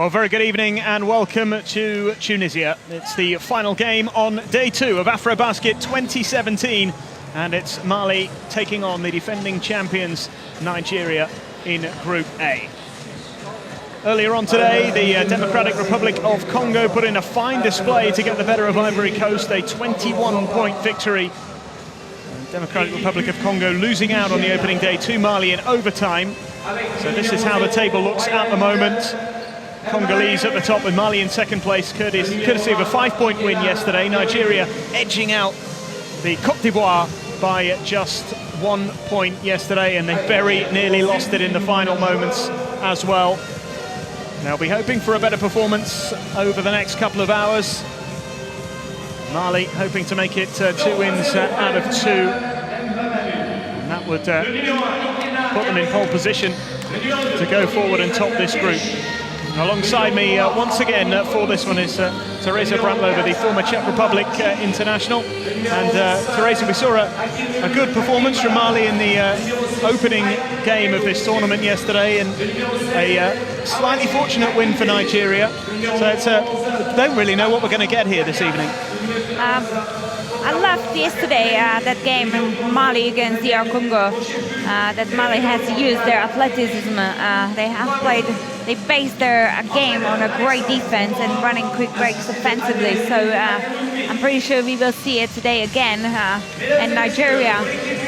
Well, very good evening and welcome to Tunisia. It's the final game on day 2 of AfroBasket 2017, and it's Mali taking on the defending champions Nigeria in Group A. Earlier on today, the Democratic Republic of Congo put in a fine display to get the better of Ivory Coast, a 21-point victory. The Democratic Republic of Congo losing out on the opening day to Mali in overtime. So this is how the table looks at the moment. Congolese at the top with Mali in second place, courtesy of a 5-point win yesterday. Nigeria edging out the Côte d'Ivoire by just 1 point yesterday, and they very nearly lost it in the final moments as well. They'll be hoping for a better performance over the next couple of hours. Mali hoping to make it 2 wins out of 2. And that would put them in pole position to go forward and top this group. Alongside me once again for this one is Teresa Brantlova, the former Czech Republic international. And Teresa, we saw a good performance from Mali in the opening game of this tournament yesterday, and a slightly fortunate win for Nigeria. So it's don't really know what we're going to get here this evening. I loved yesterday that game in Mali against DR Congo, that Mali has used their athleticism. They based their game on a great defense and running quick breaks offensively. So I'm pretty sure we will see it today again. And Nigeria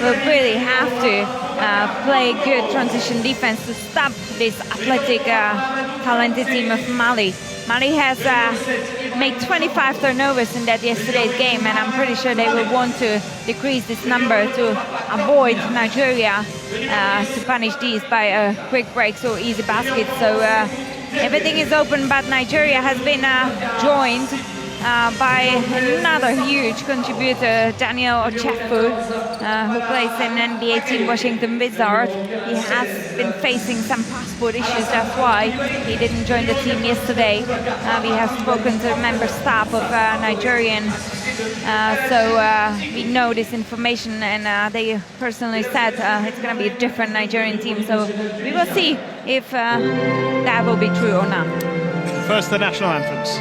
will really have to play good transition defense to stop this athletic, talented team of Mali. Mali has made 25 turnovers in that yesterday's game, and I'm pretty sure they will want to decrease this number to avoid Nigeria to punish these by quick breaks or easy baskets. So everything is open, but Nigeria has been joined by another huge contributor, Daniel Ochefu, who plays in NBA team Washington Wizards. He has been facing some passport issues, that's why he didn't join the team yesterday. We have spoken to the member staff of Nigerian, so we know this information, and they personally said it's going to be a different Nigerian team, so we will see if that will be true or not. First, the national anthems.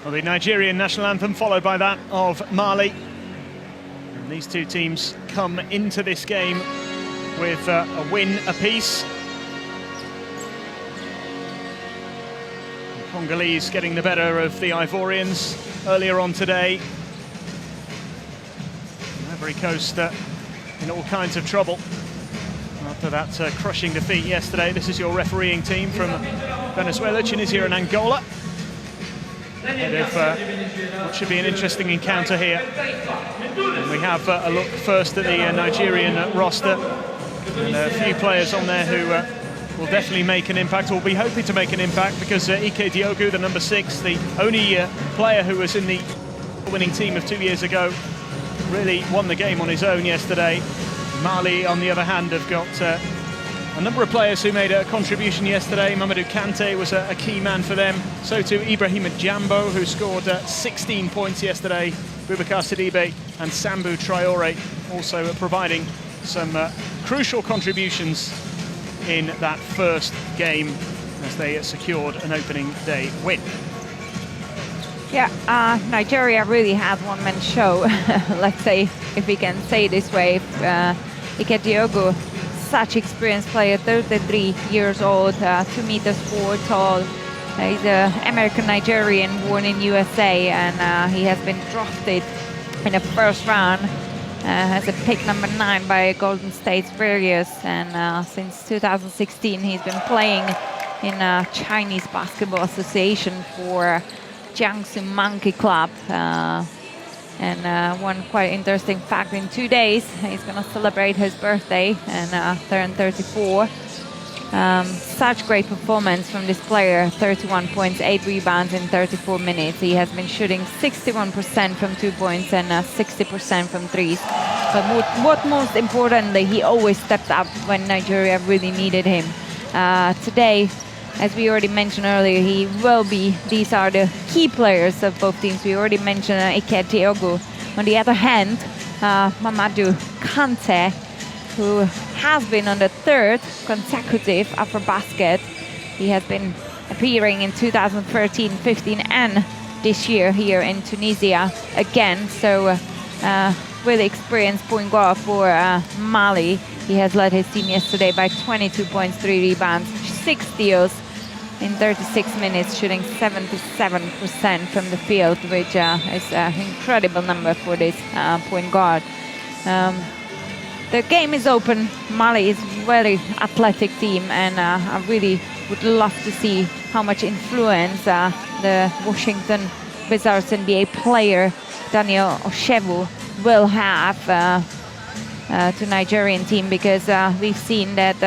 Well, the Nigerian national anthem followed by that of Mali. And these two teams come into this game with a win apiece. The Congolese getting the better of the Ivorians earlier on today. Ivory Coast in all kinds of trouble after that crushing defeat yesterday. This is your refereeing team from Venezuela, Tunisia and Angola. Ahead of what should be an interesting encounter here. And we have a look first at the Nigerian roster. And a few players on there who will definitely make an impact, or will be hoping to make an impact, because Ike Diogu, the number 6, the only player who was in the winning team of 2 years ago, really won the game on his own yesterday. Mali, on the other hand, have got a number of players who made a contribution yesterday. Mamadou Kante was a key man for them. So too Ibrahima Jambo, who scored 16 points yesterday. Boubacar Sidibe and Sambou Traore also providing some crucial contributions in that first game as they secured an opening day win. Yeah, Nigeria really has one-man show, let's say, if we can say this way. Ike Diogu, such experienced player, 33 years old, 2 meters 4 tall. He's an American Nigerian born in USA, and he has been drafted in the first round as a pick number 9 by Golden State Warriors. And since 2016, he's been playing in Chinese Basketball Association for Jiangsu Monkey Club. And one quite interesting fact, in 2 days he's going to celebrate his birthday and turn 34. Such great performance from this player, 31 points, 8 rebounds in 34 minutes. He has been shooting 61% from 2 points and 60% from threes. But what most importantly, he always stepped up when Nigeria really needed him. Today, as we already mentioned earlier, he will be, these are the key players of both teams. We already mentioned Ike Diogu. On the other hand, Mamadou Kante, who has been on the 3rd consecutive AfroBasket. He has been appearing in 2013, 15 and this year here in Tunisia again. So really experienced point guard for Mali. He has led his team yesterday by 22 points, 3 rebounds, 6 steals in 36 minutes, shooting 77% from the field, which is an incredible number for this point guard. The game is open. Mali is a very athletic team, and I really would love to see how much influence the Washington Wizards NBA player Daniel Oshevu will have to Nigerian team, because we've seen that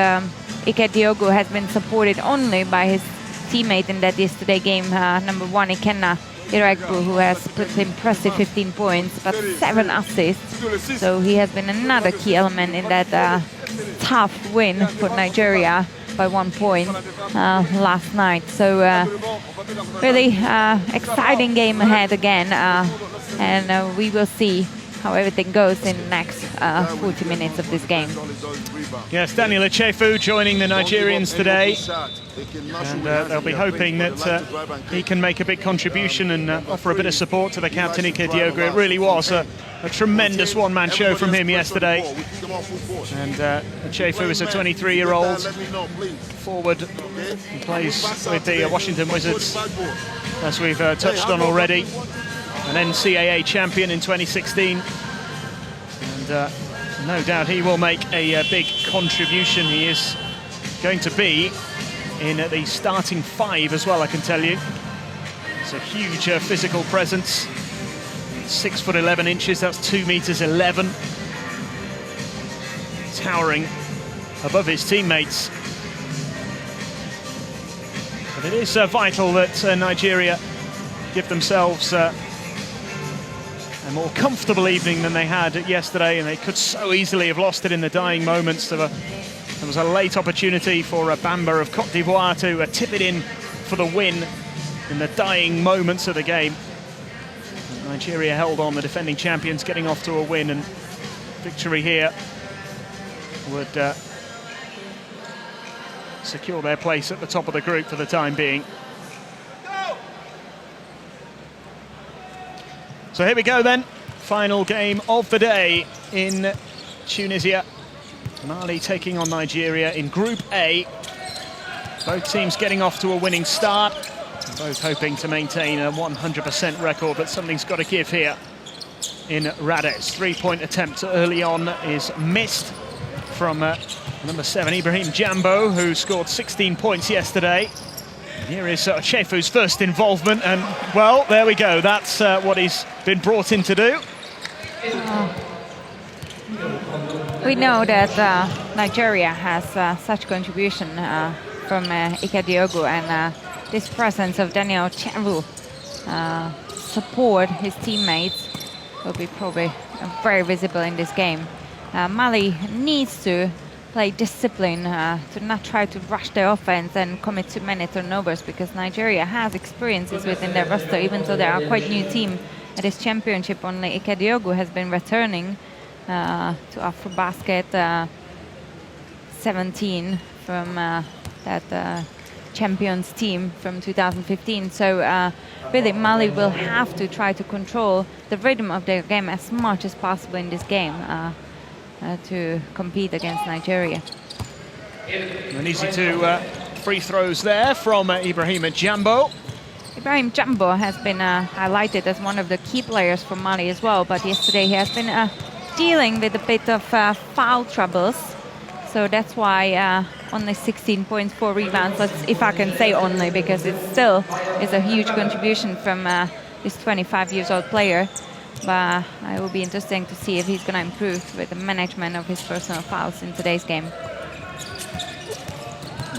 Ike Diogu has been supported only by his teammate in that yesterday game, number 1 Ikenna Iregbu, who has put impressive 15 points but 7 assists. So he has been another key element in that tough win for Nigeria by 1 point last night. So really exciting game ahead again, and we will see how everything goes in the next 40 minutes of this game. Yes, Daniel Ochefu joining the Nigerians today, and they'll be hoping that he can make a big contribution and offer a bit of support to the captain Ike Diogu. It really was a tremendous one-man show from him yesterday. And Ochefu is a 23-year-old forward who plays with the Washington Wizards, as we've touched on already. An NCAA champion in 2016, and no doubt he will make a big contribution. He is going to be in the starting 5 as well, I can tell you. It's a huge physical presence. 6'11", that's 2 meters 11, towering above his teammates. But it is vital that Nigeria give themselves a more comfortable evening than they had yesterday, and they could so easily have lost it in the dying moments. There was a late opportunity for Bamba of Cote d'Ivoire to tip it in for the win in the dying moments of the game. And Nigeria held on, the defending champions getting off to a win, and victory here would secure their place at the top of the group for the time being. So here we go then, final game of the day in Tunisia. Mali taking on Nigeria in Group A. Both teams getting off to a winning start, both hoping to maintain a 100% record, but something's got to give here. in Rades. Three-point attempt early on is missed from number 7, Ibrahim Jambo, who scored 16 points yesterday. Here is Chefu's first involvement, and, well, there we go. That's what he's been brought in to do. We know that Nigeria has such contribution from Ike Diogu, and this presence of Daniel Chefu support his teammates will be probably very visible in this game. Mali needs to play discipline, to not try to rush their offense and commit too many turnovers, because Nigeria has experiences within their roster, even though they are quite new team at this championship. Only Ike Diogu has been returning to AfroBasket 17 from that champions team from 2015. So really Mali will have to try to control the rhythm of their game as much as possible in this game to compete against Nigeria. And easy to free throws there from Ibrahim Jambo. Ibrahim Jambo has been highlighted as one of the key players for Mali as well, but yesterday he has been dealing with a bit of foul troubles. So that's why only 16 points, 4 rebounds, if I can say only, because it still is a huge contribution from this 25-year-old player. But it will be interesting to see if he's going to improve with the management of his personal fouls in today's game.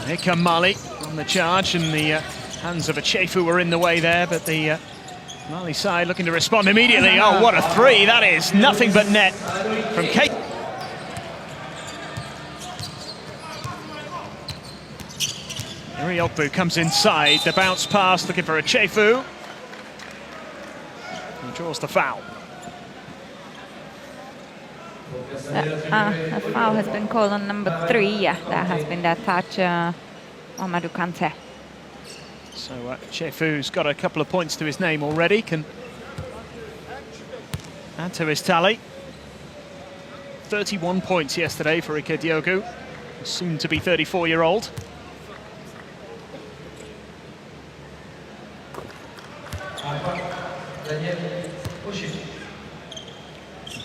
Here come Mali on the charge, and the hands of Chefu were in the way there, but the Mali side looking to respond immediately. Oh, what a three! That is nothing but net from Kate. Iriokbu comes inside, the bounce pass looking for Chefu. He draws the foul. A foul has been called on number 3. Yeah, that has been that touch, Amadou Kante. So Chefu's got a couple of points to his name already, can add to his tally. 31 points yesterday for Ike Diogu, soon to be 34-year-old.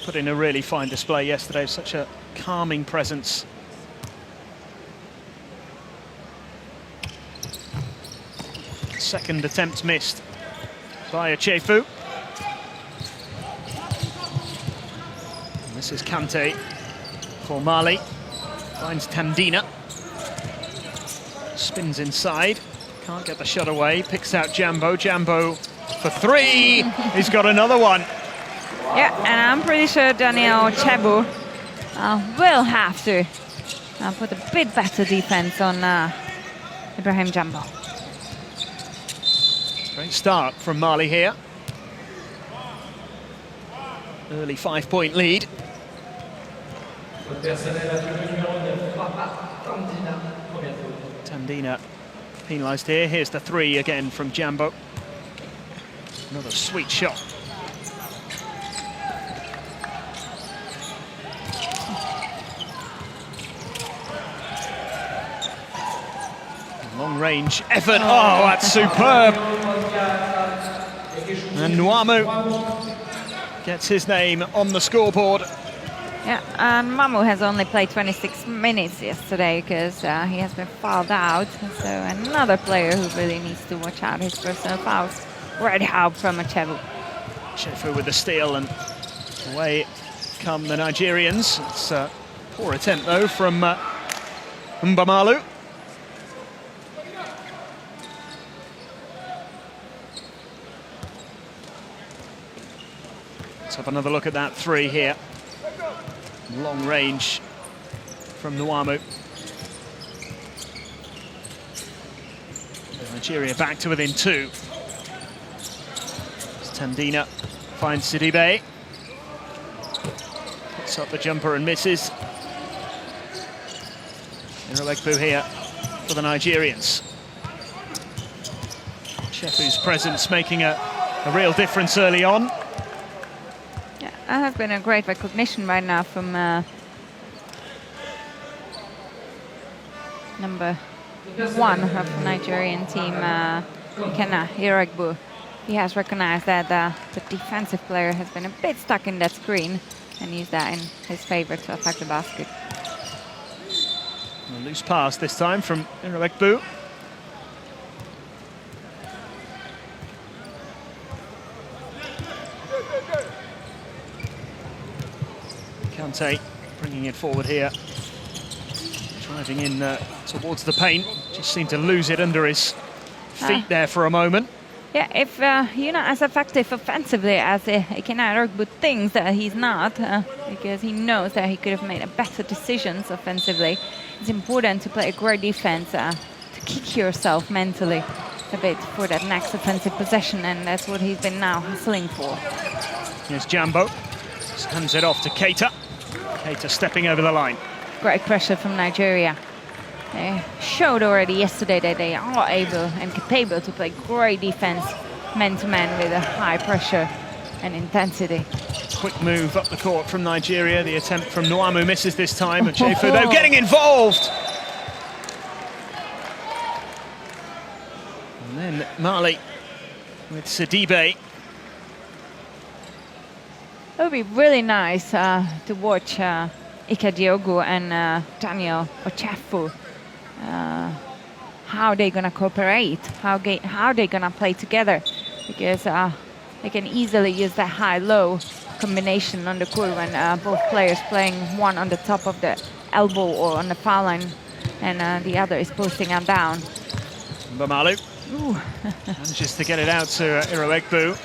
Put in a really fine display yesterday, such a calming presence. Second attempt missed by Chefu. This is Kante for Mali. Finds Tandina. Spins inside. Can't get the shot away. Picks out Jambo. Jambo for 3. He's got another one. Yeah, and I'm pretty sure Daniel Chefu will have to put a bit better defense on Ibrahim Jambo. Great start from Mali here. Early 5-point lead. Tandina penalised here. Here's the 3 again from Jambo. Another sweet shot. Long range effort. Oh, that's superb. And Nwamu gets his name on the scoreboard. Yeah, and Mamu has only played 26 minutes yesterday because he has been fouled out. So another player who really needs to watch out his personal fouls. Red help from Chefu. Chefu with the steal, and away come the Nigerians. It's a poor attempt though from Mbamalu. Let's have another look at that 3 here. Long range from Nwamu. Nigeria back to within 2. Tandina finds Sidibe. Puts up the jumper and misses. Iriokbu here for the Nigerians. Chefu's presence making a real difference early on. Yeah, that has been a great recognition right now from number 1 of the Nigerian team, Iriokbu. he has recognized that the defensive player has been a bit stuck in that screen and used that in his favor to attack the basket. A loose pass this time from Iroegbu. Kante bringing it forward here. Driving in towards the paint. Just seemed to lose it under his feet there for a moment. Yeah, if you're not as effective offensively as Iroegbu thinks that he's not, because he knows that he could have made a better decisions offensively, it's important to play a great defense, to kick yourself mentally a bit for that next offensive possession, and that's what he's been now hustling for. Here's Jambo. Hands it off to Keita. Keita stepping over the line. Great pressure from Nigeria. They showed already yesterday that they are able and capable to play great defense man-to-man with a high pressure and intensity. Quick move up the court from Nigeria. The attempt from Nwamu misses this time. And Chefu, though, getting involved. And then Mali with Sidibe. It would be really nice to watch Ike Diogu and Daniel Ochefu. How they're gonna cooperate, how they're gonna play together, because they can easily use that high-low combination on the court when both players playing one on the top of the elbow or on the foul line, and the other is posting up down. Mbamalu manages to get it out to Iroegbu.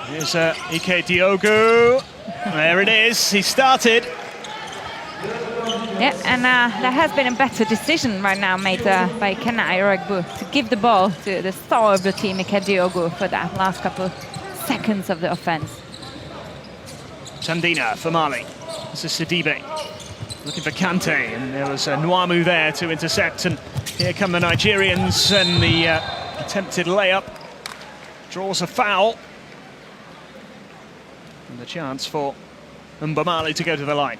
Here's Ike Diogu. There it is. He started. Yeah, and there has been a better decision right now made by Kenna Iroegbu to give the ball to the star of the team, Ike Diogu, for that last couple seconds of the offense. Sandina for Mali. This is Sidibe looking for Kante, and there was Nwamu there to intercept, and here come the Nigerians, and the attempted layup draws a foul. And the chance for Mbamalu to go to the line.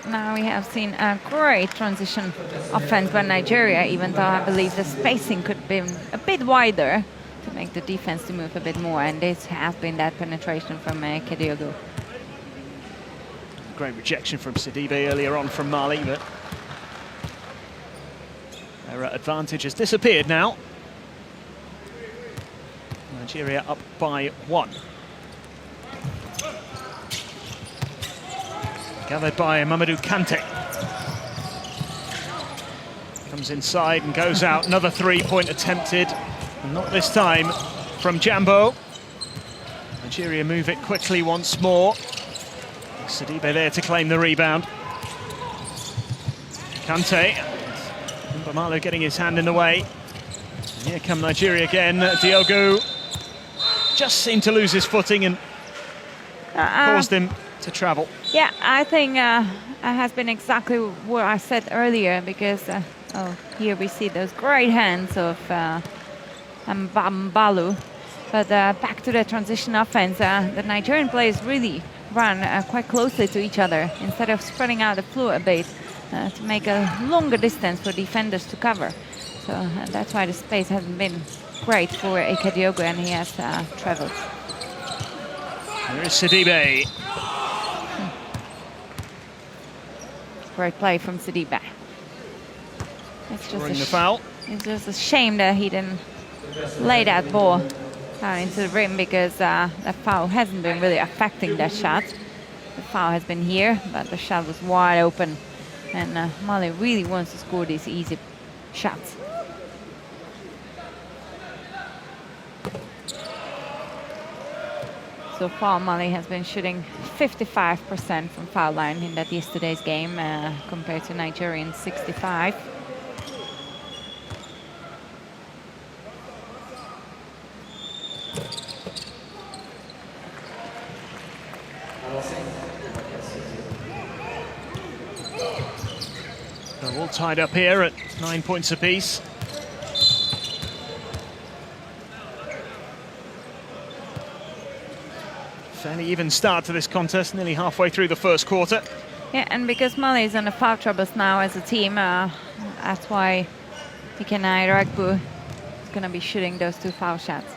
Now we have seen a great transition offense by Nigeria, even though I believe the spacing could be a bit wider to make the defense to move a bit more, and this has been that penetration from Ike Diogu. Great rejection from Sidibe earlier on from Mali, but their advantage has disappeared now. Nigeria up by 1. Gathered by Mamadou Kante. Comes inside and goes out. Another three-point attempted. And not this time from Jambo. Nigeria move it quickly once more. Sidibe there to claim the rebound. Kante. Mbamalu getting his hand in the way. And here come Nigeria again. Diogu just seemed to lose his footing and caused him to travel. Yeah, I think it has been exactly what I said earlier, because here we see those great hands of Mbambalu. But back to the transition offense, the Nigerian players really run quite closely to each other instead of spreading out the floor a bit to make a longer distance for defenders to cover. So that's why the space hasn't been great for Ike Diogu, and he has traveled. There is Sidibe. Great play from Sidibe. It's just the foul. It's just a shame that he didn't lay that ball down into the rim, because that foul hasn't been really affecting that shot. The foul has been here, but the shot was wide open, and Mali really wants to score these easy shots. So far, Mali has been shooting 55% from foul line in that yesterday's game, compared to Nigerian 65. They're all tied up here at 9 points apiece. Fairly even start to this contest, nearly halfway through the first quarter. Yeah, and because Mali is under foul troubles now as a team, that's why Ike Iroegbu is going to be shooting those 2 foul shots.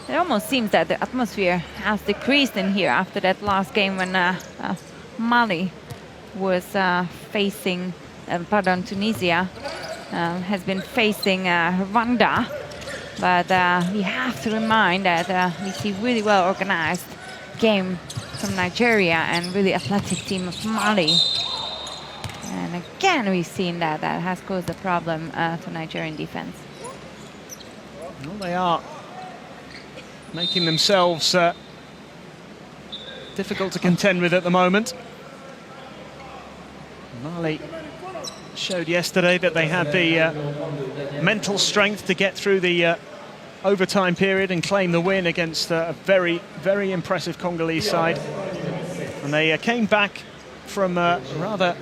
It almost seems that the atmosphere has decreased in here after that last game when Mali was facing, Tunisia has been facing Rwanda. But we have to remind that we see really well organized game from Nigeria and really athletic team of Mali. And again, we've seen that has caused a problem to Nigerian defense. Well, they are making themselves difficult to contend with at the moment. Mali showed yesterday that they had the mental strength to get through the overtime period and claim the win against a very, very impressive Congolese side. And they came back from a rather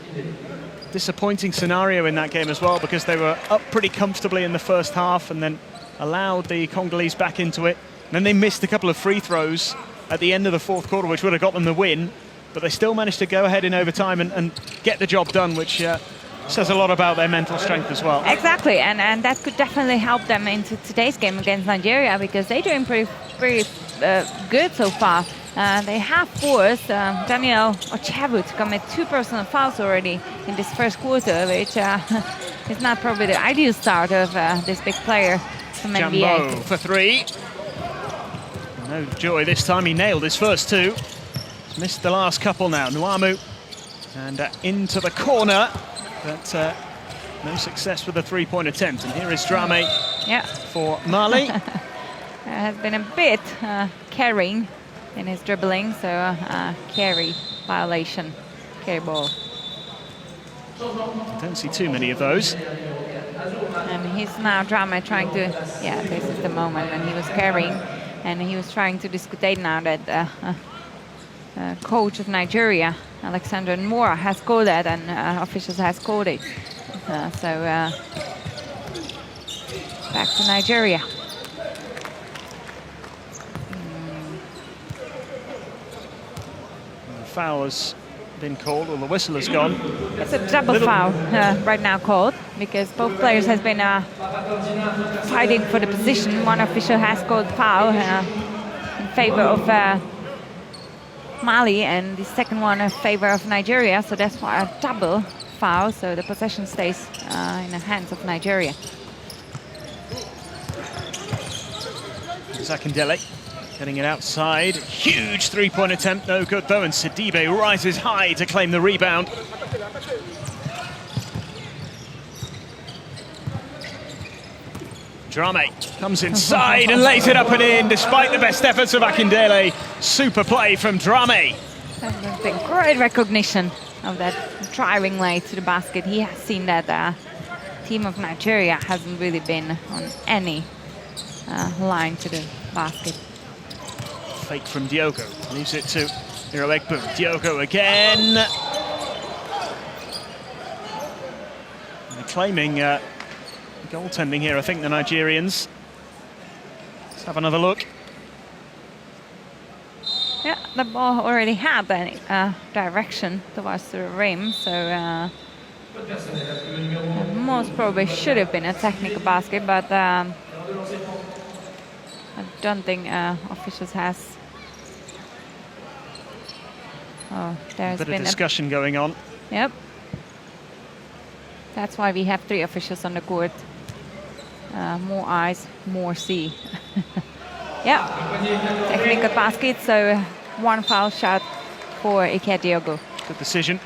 disappointing scenario in that game as well, because they were up pretty comfortably in the first half and then allowed the Congolese back into it. And then they missed a couple of free throws at the end of the fourth quarter, which would have got them the win. But they still managed to go ahead in overtime and get the job done, which says a lot about their mental strength as well. Exactly, and that could definitely help them into today's game against Nigeria, because they're doing pretty good so far. They have forced Daniel Ochebu to commit 2 personal fouls already in this first quarter, which is not probably the ideal start of this big player from NBA. Jambo for 3. No joy this time, he nailed his first 2. Missed the last couple now. Nuamu and into the corner, but no success with a 3-point attempt. And here is Drame for Mali. Has been a bit carrying in his dribbling, so carry violation, carry ball. Don't see too many of those. And he's now Drame trying to, this is the moment when he was carrying, and he was trying to discutate now that coach of Nigeria, Alexander Moore, has called that, and officials has called it. Back to Nigeria. The foul has been called, or the whistle has gone. It's a double foul right now called, because both players has been fighting for the position. One official has called foul in favor of Mali, and the second one in favor of Nigeria, so that's why a double foul, so the possession stays in the hands of Nigeria. Zakandele getting it outside. Huge 3-point attempt, no good though, and Sidibe rises high to claim the rebound. Drame comes inside and lays it up and in, despite the best efforts of Akindele. Super play from Drame. There's been great recognition of that driving lane to the basket. He has seen that team of Nigeria hasn't really been on any line to the basket. Fake from Diogo, leaves it to Iroegbu. Diogo again. They're claiming goaltending here, I think, the Nigerians. Let's have another look. Yeah, the ball already had a direction towards the rim, so most probably should have been a technical basket, but I don't think officials has. Oh, there's been a discussion going on. Yep. That's why we have 3 officials on the court. More eyes, more see. Yeah, technical basket, so 1 foul shot for Ike Diogo. Good decision.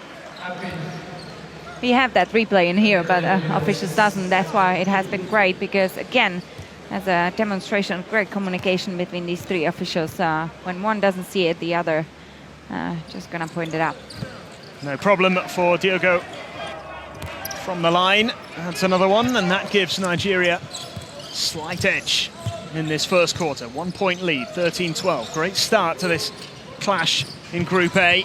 We have that replay in here, but officials doesn't. That's why it has been great, because again, as a demonstration of great communication between these 3 officials. When one doesn't see it, the other just gonna point it out. No problem for Diogo from the line. That's another one, and that gives Nigeria slight edge in this first quarter. 1-point lead, 13-12. Great start to this clash in Group A.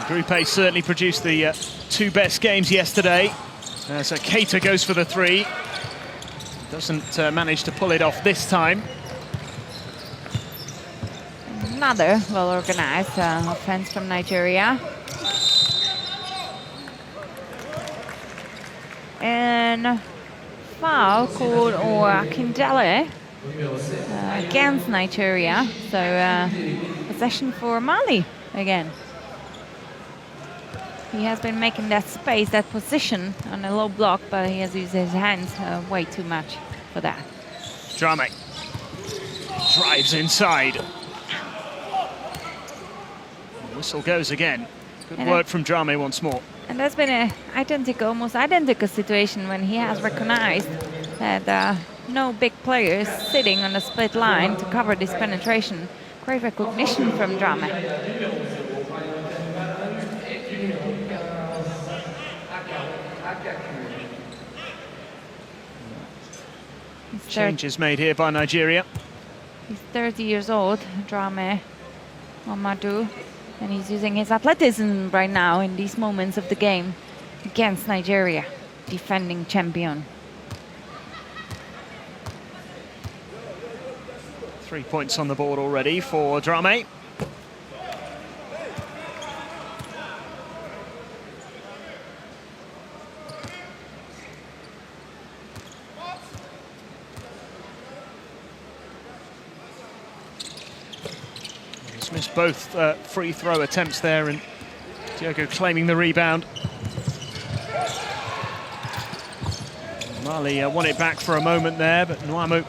Group A certainly produced the 2 best games yesterday. So Keita goes for the 3. Doesn't manage to pull it off this time. Another well-organized offense from Nigeria. and foul called or Kindele against Nigeria. So possession for Mali again. He has been making that space, that position on a low block, but he has used his hands way too much for that. Drame drives inside. Whistle goes again. Good work from Drame once more. And that's been a almost identical situation when he has recognized that no big players sitting on a split line to cover this penetration. Great recognition from Drame. Changes made here by Nigeria. He's 30 years old, Drame Mamadou, and he's using his athleticism right now in these moments of the game against Nigeria, defending champion. 3 points on the board already for Drame. He's missed both free throw attempts there, and Diogo claiming the rebound. Mali won it back for a moment there, but Nwamu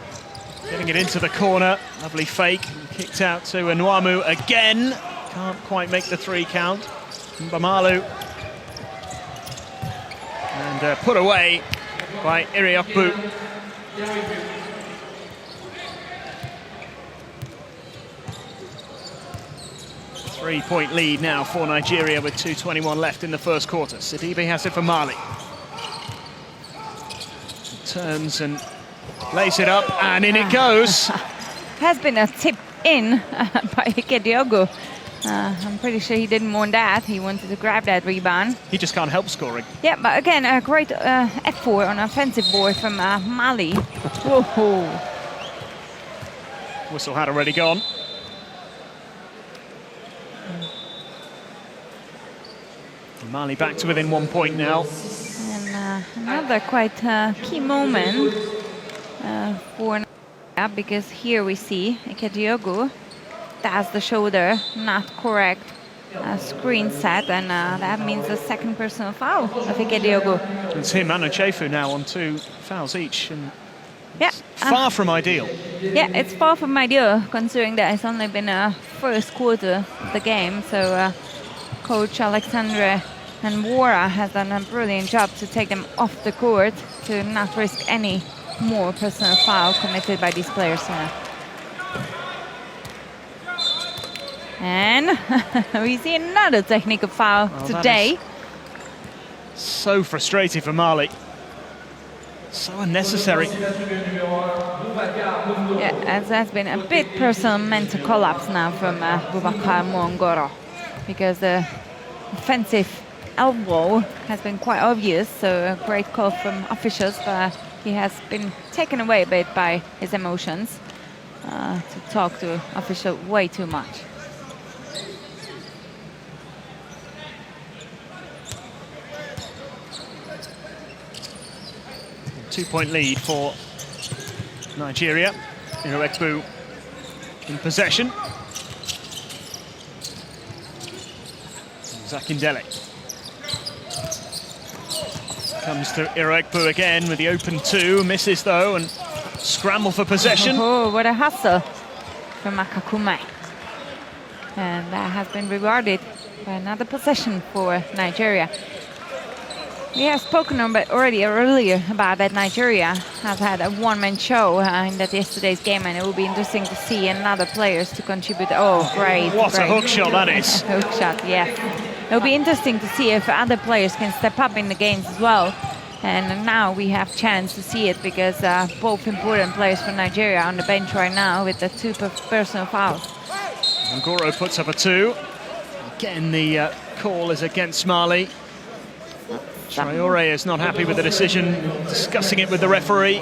getting it into the corner. Lovely fake. Kicked out to Nwamu again. Can't quite make the three count. Mbamalu. And put away by Iriokbu. Three-point lead now for Nigeria with 2:21 left in the first quarter. Sidibe has it for Mali. Turns and lays it up, and in it goes. Has been a tip in by Ike Diogo. I'm pretty sure he didn't want that. He wanted to grab that rebound. He just can't help scoring. Yeah, but again, a great effort on offensive board from Mali. Whoa. Whistle had already gone. Mali back to within 1 point now. And another quite key moment for Nigeria, because here we see Ike Diogo does the shoulder, not correct screen set, and that means the second personal foul of Ike Diogo. It's him and Ochefu now on 2 fouls each, and yeah, far from ideal. Yeah, it's far from ideal considering that it's only been a first quarter of the game. So Coach Alexandre and Wara has done a brilliant job to take them off the court to not risk any more personal foul committed by these players. And we see another technical foul today. So frustrating for Mali. So unnecessary. Yeah, as has been a bit personal mental collapse now from Boubacar Mwongoro, because the offensive elbow has been quite obvious, so a great call from officials, but he has been taken away a bit by his emotions to talk to official way too much. Two-point lead for Nigeria. Iriokbu in possession. Zakindele comes to Iriokbu again with the open two, misses though, and scramble for possession. Oh, what a hustle from Akakume. And that has been rewarded by another possession for Nigeria. We have spoken about already earlier about that Nigeria has had a one-man show in that yesterday's game, and it will be interesting to see another players to contribute. Oh, great. What a hook shot that is. Hook shot, yes. It'll be interesting to see if other players can step up in the games as well. And now we have chance to see it, because both important players for Nigeria are on the bench right now with the 2 personal fouls. Ngoro puts up a 2. Again, the call is against Mali. Traore is not happy with the decision, discussing it with the referee.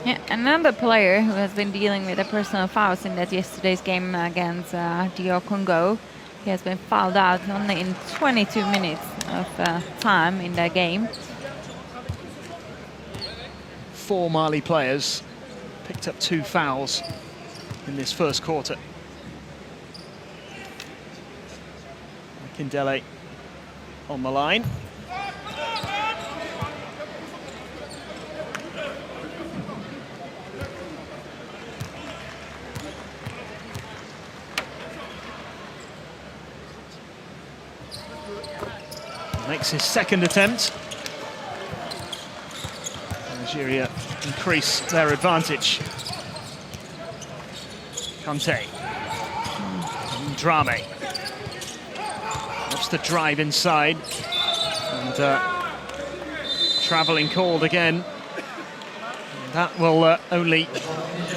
Yeah, another player who has been dealing with the personal fouls in that yesterday's game against DR Congo. He has been fouled out only in 22 minutes of time in that game. 4 Mali players. Picked up 2 fouls in this first quarter. Kindele on the line. Makes his second attempt. Nigeria increase their advantage. Kante. Drame. What's the drive inside? And travelling called again. And that will only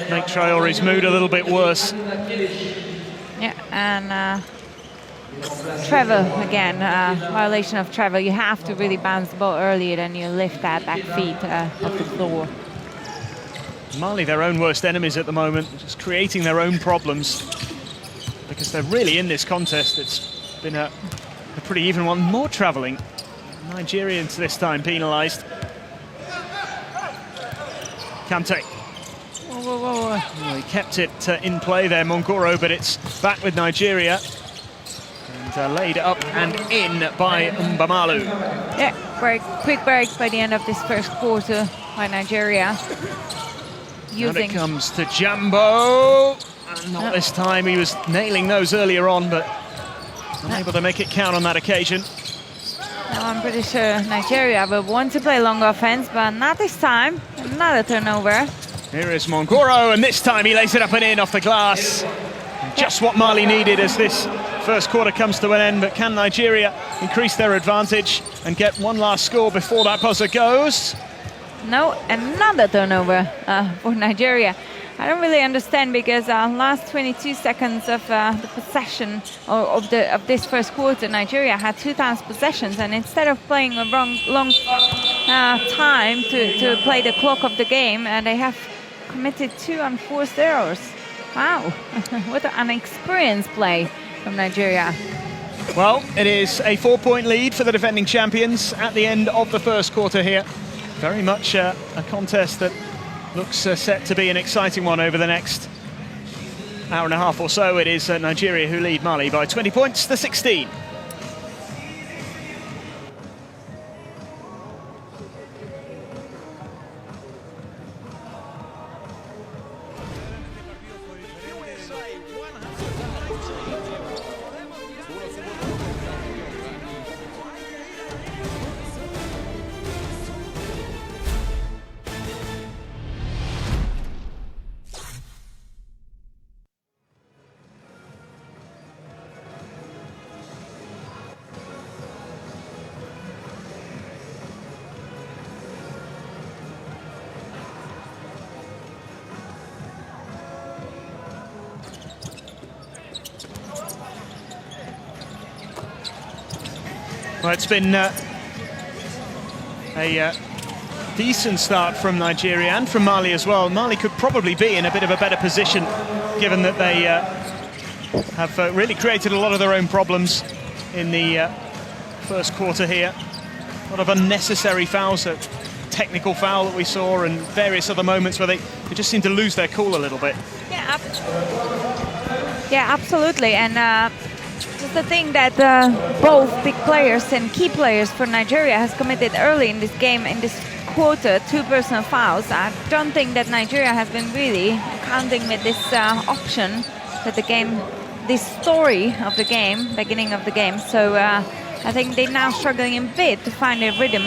make Traore's mood a little bit worse. Yeah, and travel again, violation of travel. You have to really bounce the ball earlier than you lift that back feet off the floor. Mali, their own worst enemies at the moment, just creating their own problems because they're really in this contest. It's been a pretty even one. More travelling. Nigerians this time penalised. Kante. Whoa, whoa, whoa. Well, he kept it in play there, Mongoro, but it's back with Nigeria. And laid up and in by Mbamalu. Yeah, quick break by the end of this first quarter by Nigeria. And it comes to Jambo. And not this time. He was nailing those earlier on, but unable to make it count on that occasion. Now I'm pretty sure Nigeria will want to play long offense, but not this time. Another turnover. Here is Mongoro, and this time he lays it up and in off the glass. Just what Mali needed as this first quarter comes to an end, but can Nigeria increase their advantage and get one last score before that buzzer goes? No, another turnover for Nigeria. I don't really understand because last 22 seconds of the possession of this first quarter, Nigeria had 2 times possessions, and instead of playing a long time to play the clock of the game, they have committed 2 unforced errors. Wow, what an inexperienced play from Nigeria. Well, it is a 4-point lead for the defending champions at the end of the first quarter here. Very much a contest that looks set to be an exciting one over the next hour and a half or so. It is Nigeria who lead Mali by 20 points to 16. Well, it's been a decent start from Nigeria and from Mali as well. Mali could probably be in a bit of a better position given that they have really created a lot of their own problems in the first quarter here. A lot of unnecessary fouls, a technical foul that we saw and various other moments where they just seem to lose their cool a little bit. Yeah, absolutely. And just the thing that both big players and key players for Nigeria has committed early in this game, in this quarter, 2 personal fouls. I don't think that Nigeria has been really counting with this option that the game, this story of the game, beginning of the game. So I think they're now struggling a bit to find their rhythm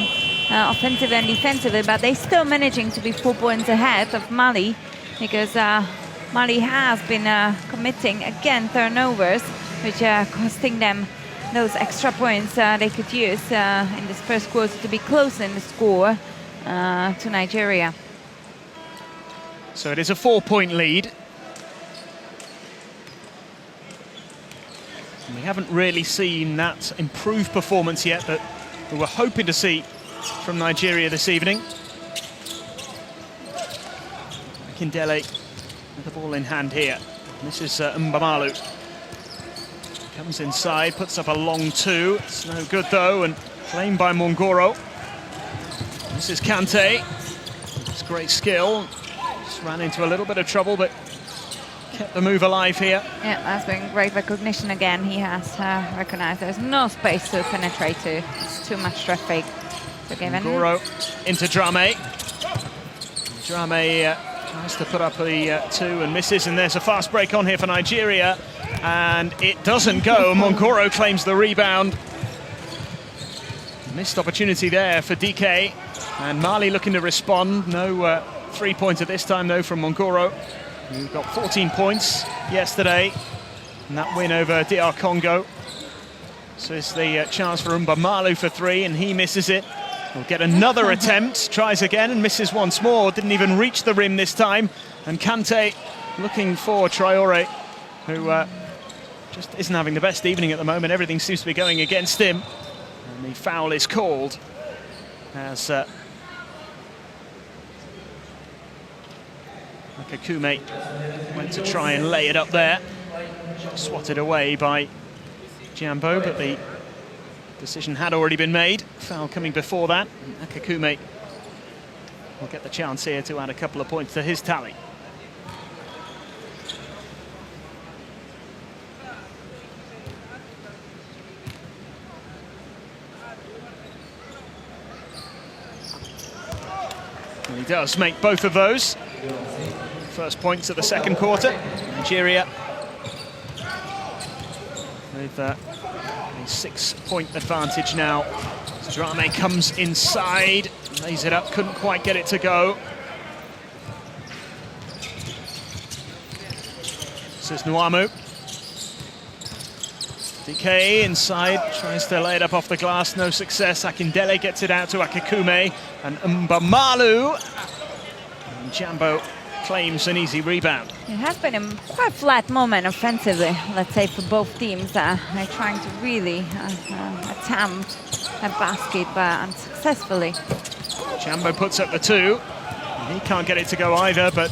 offensively and defensively, but they're still managing to be 4 points ahead of Mali because Mali has been committing again turnovers, which are costing them those extra points they could use in this first quarter to be close in the score to Nigeria. So it is a 4-point lead. And we haven't really seen that improved performance yet that we were hoping to see from Nigeria this evening. Kindele with the ball in hand here. This is Mbamalu. Comes inside, puts up a long 2. It's no good though, and claimed by Mongoro. This is Kante. It's great skill. Just ran into a little bit of trouble, but kept the move alive here. Yeah, that's been great recognition again. He has recognized there's no space to penetrate to. It's too much traffic to give in. Mongoro into Drame. Drame tries to put up the 2 and misses, and there's a fast break on here for Nigeria, and it doesn't go. Mongoro claims the rebound. Missed opportunity there for DK, and Mali looking to respond. No 3-pointer this time though from Mongoro, who got 14 points yesterday in that win over DR Congo. So it's the chance for Malu for 3, and he misses it. He'll get another attempt, tries again and misses once more. Didn't even reach the rim this time. And Kante looking for Traore, who just isn't having the best evening at the moment. Everything seems to be going against him. And the foul is called as Akakume went to try and lay it up there. Swatted away by Jambo, but the decision had already been made. Foul coming before that. Akakume will get the chance here to add a couple of points to his tally. And he does make both of those. First points of the second quarter. Nigeria with a 6-point advantage now. Drame comes inside, lays it up, couldn't quite get it to go. This is Nwamu. DK inside, tries to lay it up off the glass, no success. Akindele gets it out to Akakume, and Mbamalu. And Jambo claims an easy rebound. It has been a quite flat moment offensively, let's say, for both teams. They're trying to really attempt a basket, but unsuccessfully. Jambo puts up the 2. He can't get it to go either, but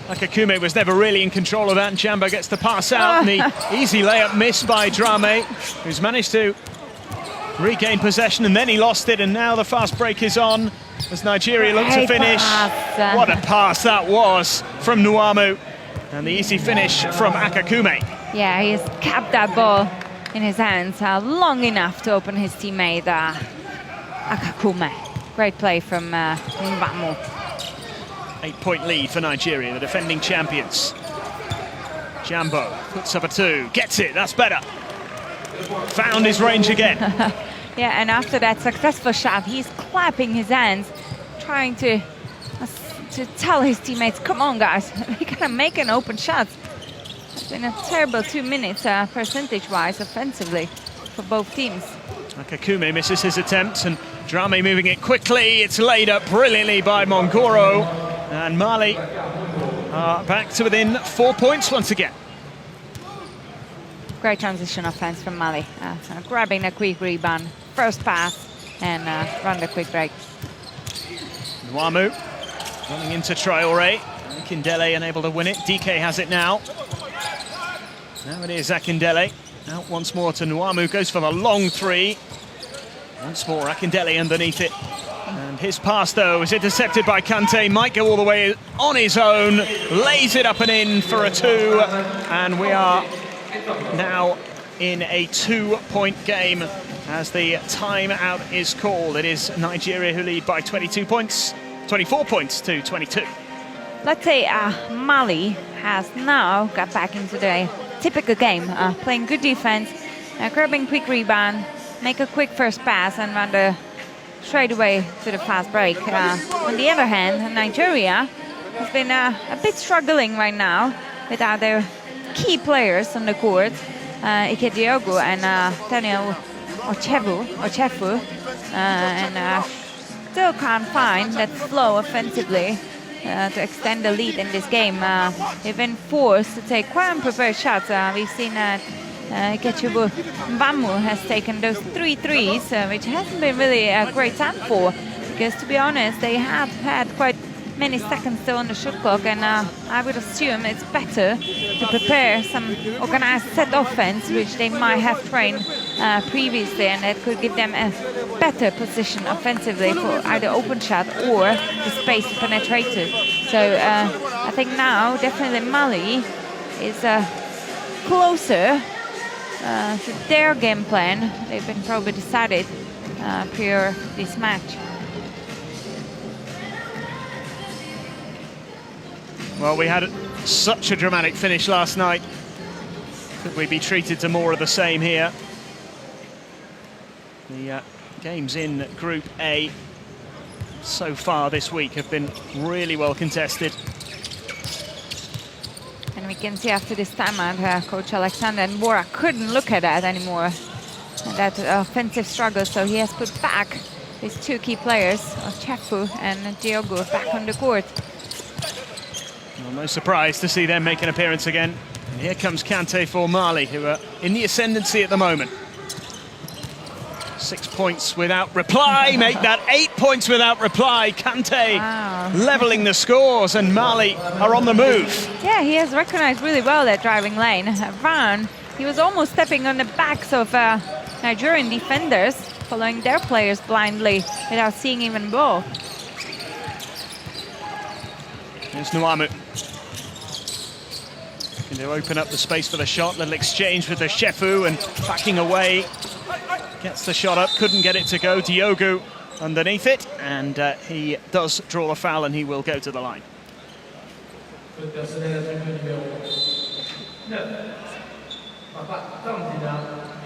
Akakume was never really in control of that, and Jambo gets to pass out, and the easy layup missed by Drame, who's managed to regain possession, and then he lost it, and now the fast break is on as Nigeria look to finish. What a pass that was from Nwamu, and the easy finish from Akakume. Yeah, he's kept that ball in his hands long enough to open his teammate Akakume. Great play from Nwamu. 8-point lead for Nigeria, the defending champions. Jambo puts up a 2, gets it, that's better. Found his range again. Yeah, and after that successful shot, he's clapping his hands, trying to tell his teammates, come on guys, we gotta make an open shot. It's been a terrible 2 minutes percentage-wise offensively for both teams. Akakume misses his attempt, and Drame moving it quickly. It's laid up brilliantly by Mongoro, and Mali are back to within 4 points once again. Great transition offense from Mali, grabbing a quick rebound, first pass, and run the quick break. Nwamu running into Traore. Akindele unable to win it. DK has it now. Now it is Akindele. Out once more to Nwamu, goes for the long 3. Once more, Akindele underneath it. And his pass, though, is intercepted by Kante. Might go all the way on his own. Lays it up and in for a 2. And we are now in a 2-point game as the timeout is called. It is Nigeria who lead by 24 points to 22. Let's say Mali has now got back into the typical game, playing good defense, grabbing quick rebound, make a quick first pass and run straight away to the fast break. On the other hand, Nigeria has been a bit struggling right now without their key players on the court, Ike Diogo and Daniel Ochefu, and still can't find that flow offensively to extend the lead in this game. They've been forced to take quite unprepared shots. We've seen that Ikechubu Mbamu has taken those 3 threes, which hasn't been really a great time for, because to be honest, they have had quite many seconds still on the shot clock, and I would assume it's better to prepare some organized set offense, which they might have trained previously, and that could give them a better position offensively for either open shot or the space to penetrate to. So I think now definitely Mali is closer to their game plan. They've been probably decided prior this match. Well, we had such a dramatic finish last night. Could we be treated to more of the same here? The games in Group A so far this week have been really well contested. And we can see after this timeout, Coach Alexander and Bora couldn't look at that anymore. And that offensive struggle, so he has put back his two key players, Chefu and Diogo, back on the court. Well, no surprise to see them make an appearance again. And here comes Kante for Mali, who are in the ascendancy at the moment. 6 points without reply, make that 8 points without reply. Kante leveling the scores, and Mali are on the move. Yeah, he has recognized really well that driving lane. Van, he was almost stepping on the backs of Nigerian defenders, following their players blindly without seeing even ball. Here's Nuamu. Looking to open up the space for the shot. Little exchange with the Chefu and backing away. Gets the shot up, couldn't get it to go. Diogo underneath it, and he does draw a foul, and he will go to the line.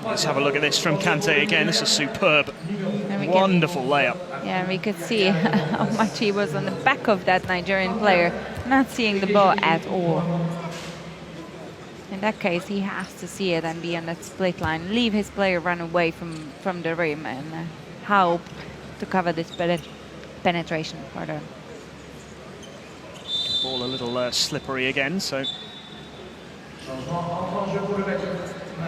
Let's have a look at this from Kante again. This is superb. Wonderful layup. Yeah, we could see how much he was on the back of that Nigerian player, not seeing the ball at all. In that case, he has to see it and be on that split line, leave his player run away from the rim and help to cover this penetration further. Ball a little slippery again, so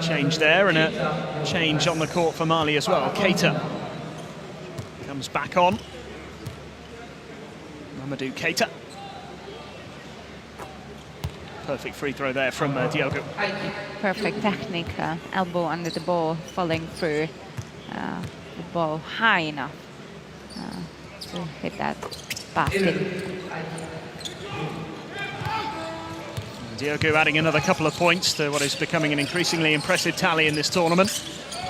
change there, and a change on the court for Mali as well. Keita comes back on. Mamadou Keita. Perfect free throw there from Diogo. Perfect technique, elbow under the ball, falling through the ball high enough to hit that basket. Diogo adding another couple of points to what is becoming an increasingly impressive tally in this tournament.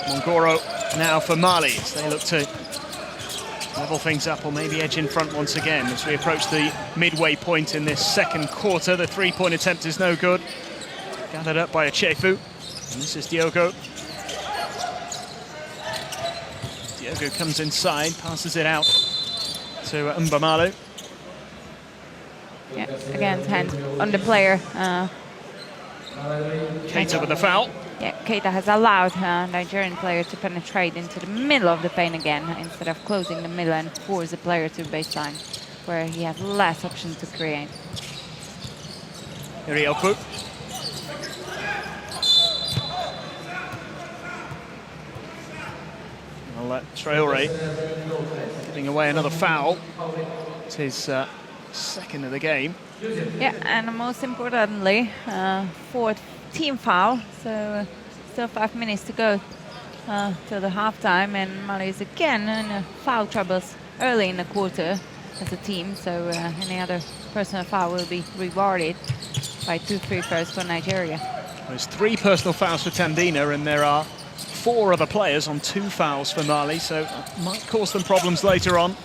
Mongoro now for Mali as they look to level things up, or maybe edge in front once again as we approach the midway point in this second quarter. The three-point attempt is no good. Gathered up by a Chefu. And this is Diogo. Diogo comes inside, passes it out to Mbamalu. Yeah, again, hands on the player. Keita with the foul. Yeah, Keita has allowed Nigerian player to penetrate into the middle of the paint again, instead of closing the middle and force the player to baseline, where he has less options to create. Irioku. I'll let Traore giving away another foul. It's his second of the game. Yeah, and most importantly, fourth team foul. So still 5 minutes to go till the halftime, and Mali is again in foul troubles early in the quarter as a team. So any other personal foul will be rewarded by 2 free throws for Nigeria. There's 3 personal fouls for Tandina, and there are 4 other players on 2 fouls for Mali, so that might cause them problems later on.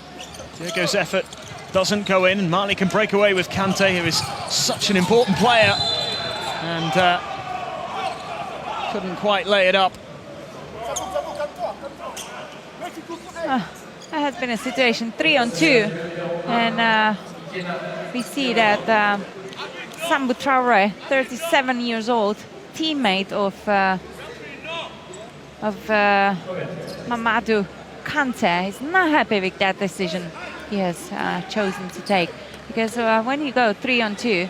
Diogo's effort doesn't go in, and Mali can break away with Kante, who is such an important player, and couldn't quite lay it up. That has been a situation 3-on-2, and we see that Sambu Traore, 37 years old, teammate of Mamadou Kante, is not happy with that decision he has chosen to take, because when you go 3-on-2,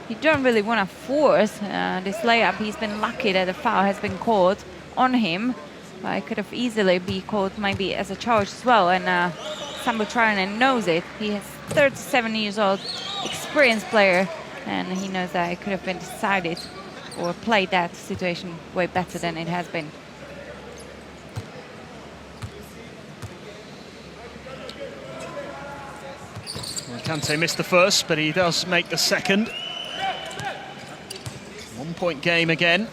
you don't really want to force this layup. He's been lucky that a foul has been called on him, but it could have easily be called maybe as a charge as well, and Sambo Traoré knows it. He is 37 years old, experienced player, and he knows that it could have been decided or played that situation way better than it has been. Well, Kante missed the first, but he does make the second. 1 point game again.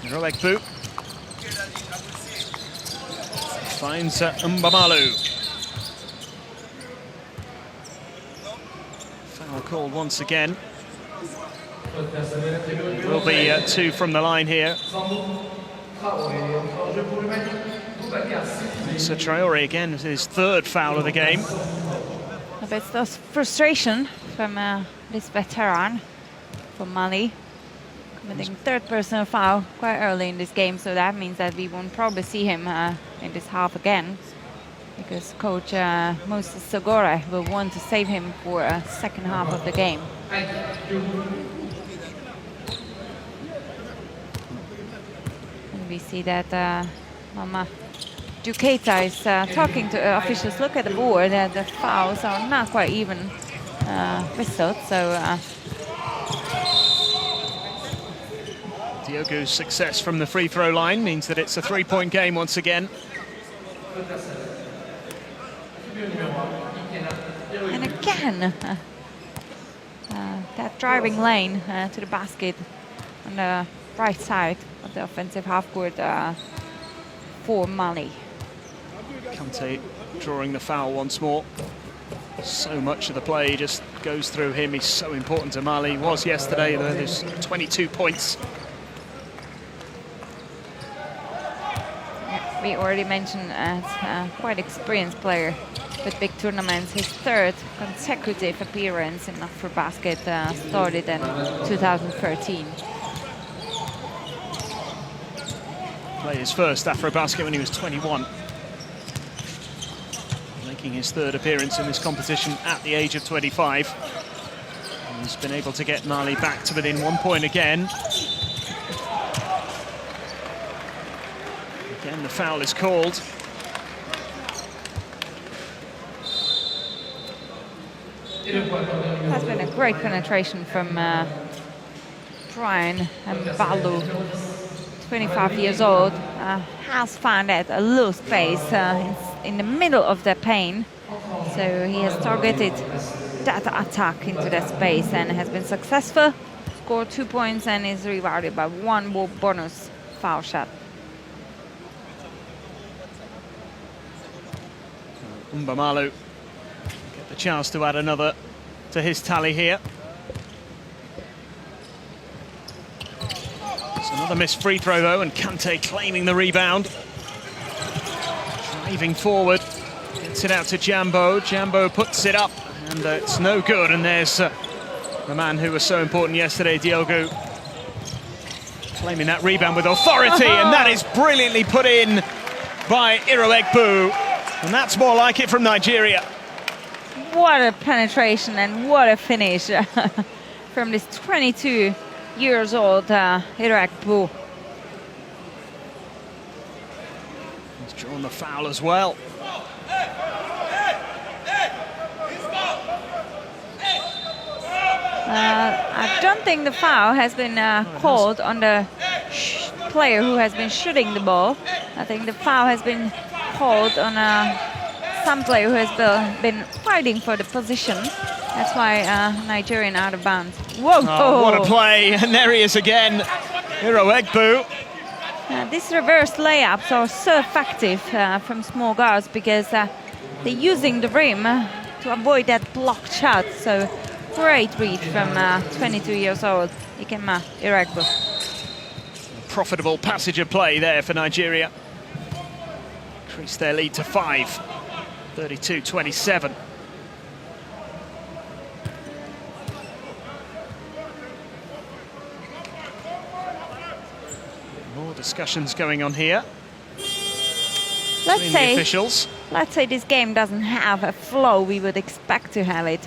Roegbu finds Mbamalu. Foul called once again. It will be 2 from the line here. So Traoré again with his 3rd foul of the game. But it's those frustration from this veteran from Mali. Committing 3rd personal foul quite early in this game, so that means that we won't probably see him in this half again, because coach Moses Sogore will want to save him for a second half of the game. And we see that Mama Duqueta is talking to officials. Look at the board, the fouls are not quite even whistled, so Diogo's success from the free throw line means that it's a 3-point game once again. And again, that driving lane to the basket on the right side of the offensive half court for Mali. Kante drawing the foul once more. So much of the play just goes through him. He's so important to Mali. He was yesterday. There's 22 points. We already mentioned as quite experienced player with big tournaments. His 3rd consecutive appearance in AfroBasket started in 2013. Played his first AfroBasket when he was 21. Making his 3rd appearance in this competition at the age of 25. And he's been able to get Mali back to within 1 point again. Again, the foul is called. Has been a great penetration from Brian Mbalu, 25 years old, has found that a loose space in the middle of the paint. So he has targeted that attack into that space and has been successful. Scored 2 points and is rewarded by 1 bonus foul shot. Mbamalu get the chance to add another to his tally here. It's another missed free throw though, and Kante claiming the rebound. Driving forward, gets it out to Jambo. Jambo puts it up, and it's no good. And there's the man who was so important yesterday, Diogo, claiming that rebound with authority, and that is brilliantly put in by Roegbu. And that's more like it from Nigeria. What a penetration and what a finish from this 22 years old Roegbu. He's drawn the foul as well. I don't think the foul has been called on the player who has been shooting the ball. I think the foul has been called on some player who has been fighting for the position. That's why Nigerian out of bounds. Whoa! Oh, what a play, and there he is again, Roegbu. These reverse layups are so effective from small guards because they're using the rim to avoid that blocked shot. So great read from 22 years old Ikema Roegbu. Profitable passage of play there for Nigeria. Increased their lead to 5, 32-27. More discussions going on here between the officials. Let's say this game doesn't have a flow we would expect to have it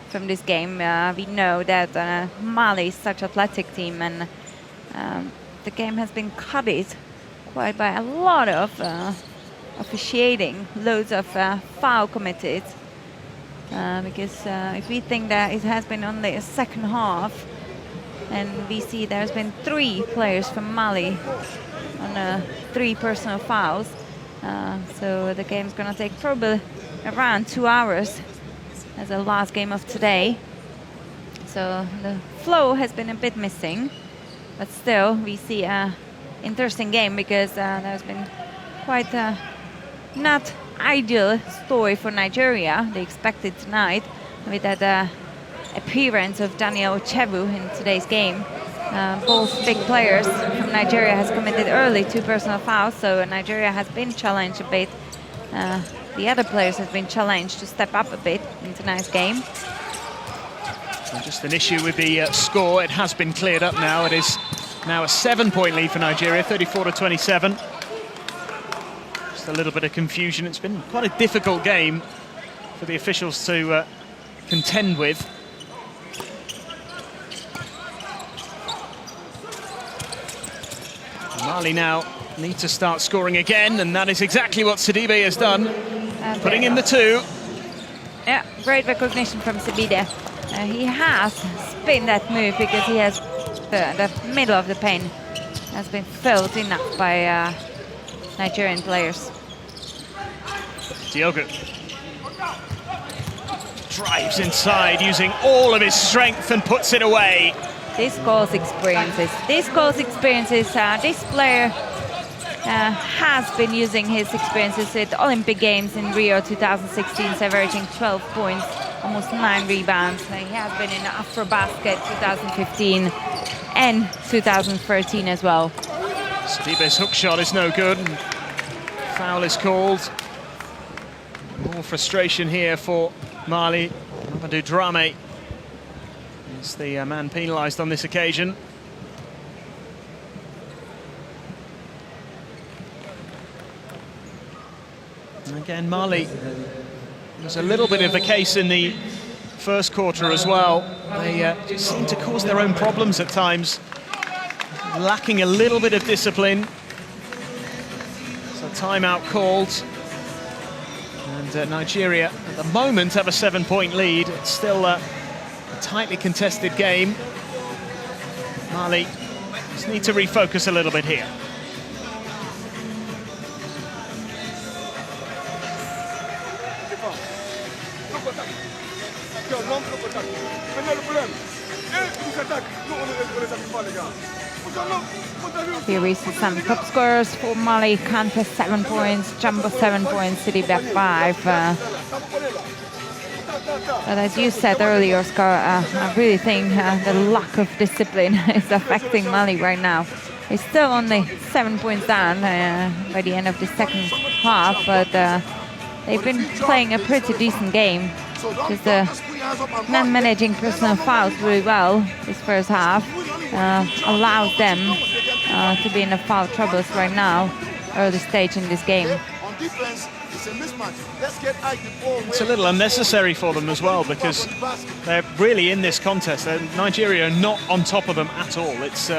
from this game. We know that Mali is such an athletic team, and the game has been cut quite by a lot of officiating, loads of foul committed. Because if we think that it has been only a second half, and we see there's been 3 players from Mali on 3 personal fouls, so the game's gonna take probably around 2 hours as the last game of today. So the flow has been a bit missing, but still we see an interesting game because there's been quite a not ideal story for Nigeria. They expected tonight with that appearance of Daniel Ochebu in today's game. Both big players from Nigeria has committed early 2 personal fouls, so Nigeria has been challenged a bit. The other players have been challenged to step up a bit in tonight's game. So just an issue with the score. It has been cleared up now. It is now a 7-point lead for Nigeria, 34-27. Just a little bit of confusion. It's been quite a difficult game for the officials to contend with. Mali now need to start scoring again, and that is exactly what Sidibe has done, putting in the 2. Yeah, great recognition from Sidibe. He has spinned that move because he has the middle of the paint has been filled enough by Nigerian players. Diogo drives inside using all of his strength and puts it away. This player has been using his experiences at Olympic Games in Rio 2016, averaging 12 points, almost 9 rebounds. He has been in AfroBasket 2015 and 2013 as well. Sidibe's hook shot is no good. Foul is called. More frustration here for Mali. Mamadou Dramé is the man penalised on this occasion. And again, Mali was a little bit of the case in the first quarter as well. They just seem to cause their own problems at times, lacking a little bit of discipline. So timeout called. And Nigeria at the moment have a 7-point lead. It's still a tightly contested game. Mali just need to refocus a little bit here. Here we see some top scorers for Mali. Kante 7 points, Jumbo 7 points, Sidibe 5. But as you said earlier, Oscar, I really think the lack of discipline is affecting Mali right now. It's still only 7 points down by the end of the second half, but they've been playing a pretty decent game. Just not managing personal fouls really well this first half allows them to be in the foul troubles right now, early stage in this game. It's a little unnecessary for them as well because they're really in this contest. Nigeria are not on top of them at all. It's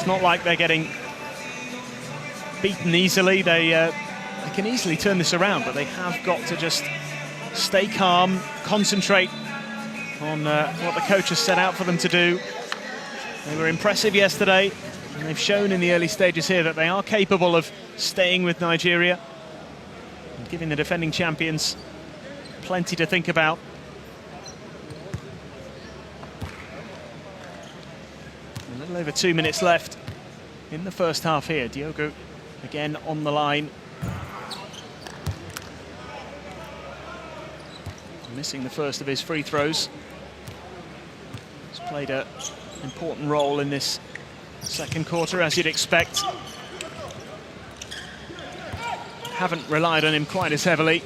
not like they're getting beaten easily. They can easily turn this around, but they have got to just stay calm, concentrate on what the coach has set out for them to do. They were impressive yesterday, and they've shown in the early stages here that they are capable of staying with Nigeria, and giving the defending champions plenty to think about. A little over 2 minutes left in the first half here. Diogo again on the line. Missing the first of his free throws. He's played an important role in this second quarter, as you'd expect. Haven't relied on him quite as heavily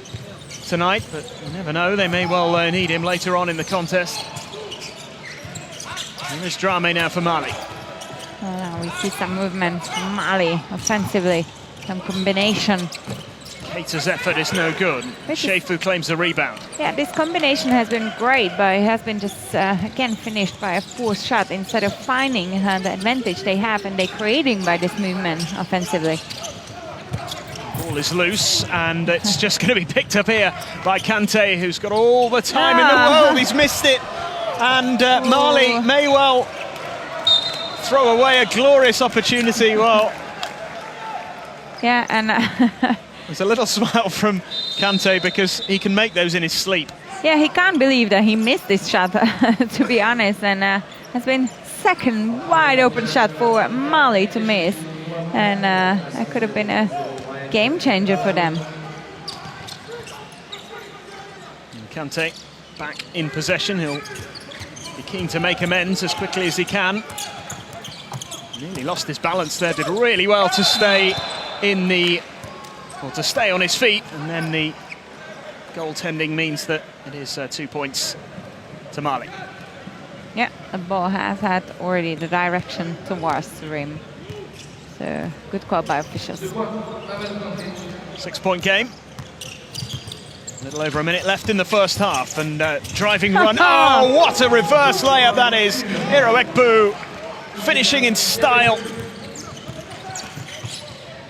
tonight, but you never know, they may well need him later on in the contest. And there's Dramé now for Mali. Now we see some movement from Mali offensively, some combination. Keita's effort is no good. Shefu claims the rebound. Yeah, this combination has been great, but it has been just again finished by a forced shot instead of finding the advantage they have and they're creating by this movement offensively. Ball is loose, and it's just going to be picked up here by Kante, who's got all the time in the world. He's missed it, and Mali may well throw away a glorious opportunity. Well, yeah, and there's a little smile from Kante because he can make those in his sleep. Yeah, he can't believe that he missed this shot, to be honest, and has been second wide open shot for Mali to miss, and that could have been a game changer for them. And Kante back in possession. He'll be keen to make amends as quickly as he can. Nearly lost his balance there. Did really well to stay in the, or to stay on his feet, and then the goaltending means that it is 2 points to Mali. Yeah, the ball has had already the direction towards the rim. So good call by officials. 6 point game. A little over a minute left in the first half, and driving run. Oh, what a reverse layup that is. Ekbu finishing in style.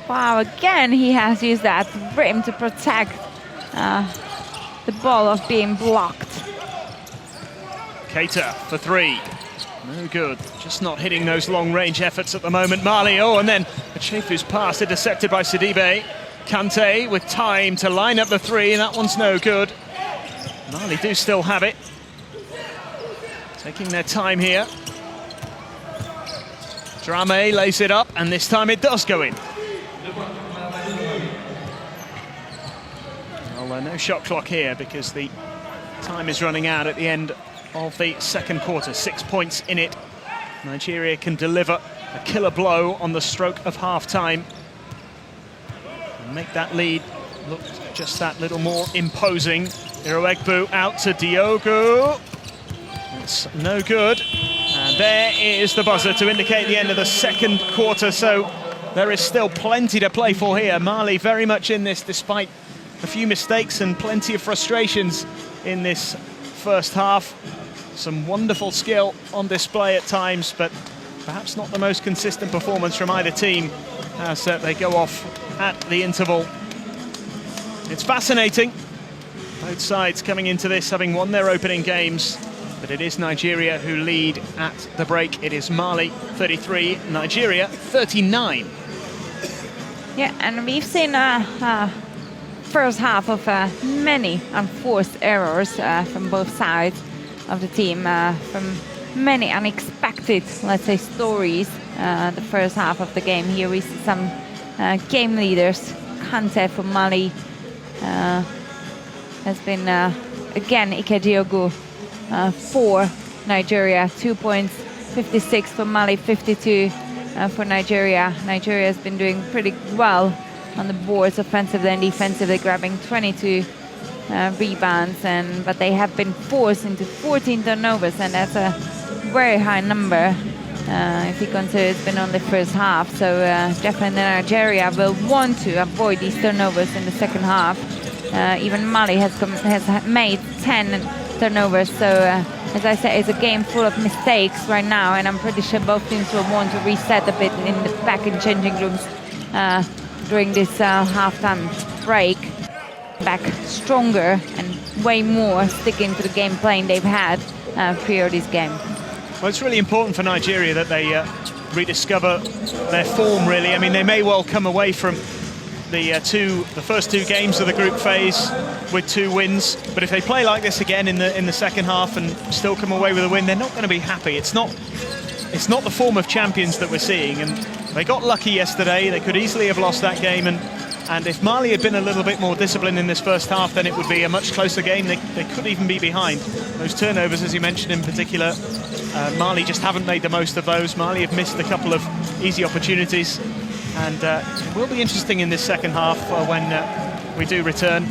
Wow, again he has used that rim to protect the ball of being blocked. Keita for three. No good. Just not hitting those long-range efforts at the moment. Mali, oh, and then a Chefu's pass intercepted by Sidibe. Kante with time to line up the three, and that one's no good. Mali do still have it. Taking their time here. Drame lays it up, and this time it does go in. Well, no shot clock here because the time is running out at the end of the second quarter. 6 points in it. Nigeria can deliver a killer blow on the stroke of half-time and make that lead look just that little more imposing. Ekbu out to Diogo. That's no good. And there is the buzzer to indicate the end of the second quarter. So there is still plenty to play for here. Mali very much in this, despite a few mistakes and plenty of frustrations in this first half. Some wonderful skill on display at times, but perhaps not the most consistent performance from either team as they go off at the interval. It's fascinating. Both sides coming into this having won their opening games, but it is Nigeria who lead at the break. It is Mali 33, Nigeria 39. Yeah, and we've seen first half of many unforced errors from both sides of the team, from many unexpected, let's say, stories. The first half of the game here we see some game leaders. Kante for Mali has been again Ike Diogo for Nigeria, 2 points, 56 for Mali, 52 for Nigeria. Nigeria has been doing pretty well on the boards, offensively and defensively, grabbing 22 rebounds, but they have been forced into 14 turnovers, and that's a very high number if you consider it's been on the first half. So definitely Nigeria will want to avoid these turnovers in the second half. Even Mali has made 10 turnovers, so as I said, it's a game full of mistakes right now, and I'm pretty sure both teams will want to reset a bit in the back in changing rooms during this halftime break. Back stronger and way more sticking to the game plan they've had prior this game. Well, it's really important for Nigeria that they rediscover their form, really. I mean, they may well come away from the first two games of the group phase with 2 wins, but if they play like this again in the second half and still come away with a win, they're not going to be happy. It's not the form of champions that we're seeing, and they got lucky yesterday. They could easily have lost that game, and if Mali had been a little bit more disciplined in this first half, then it would be a much closer game. They could even be behind. Those turnovers, as you mentioned in particular, Mali just haven't made the most of those. Mali have missed a couple of easy opportunities, and it will be interesting in this second half when we do return.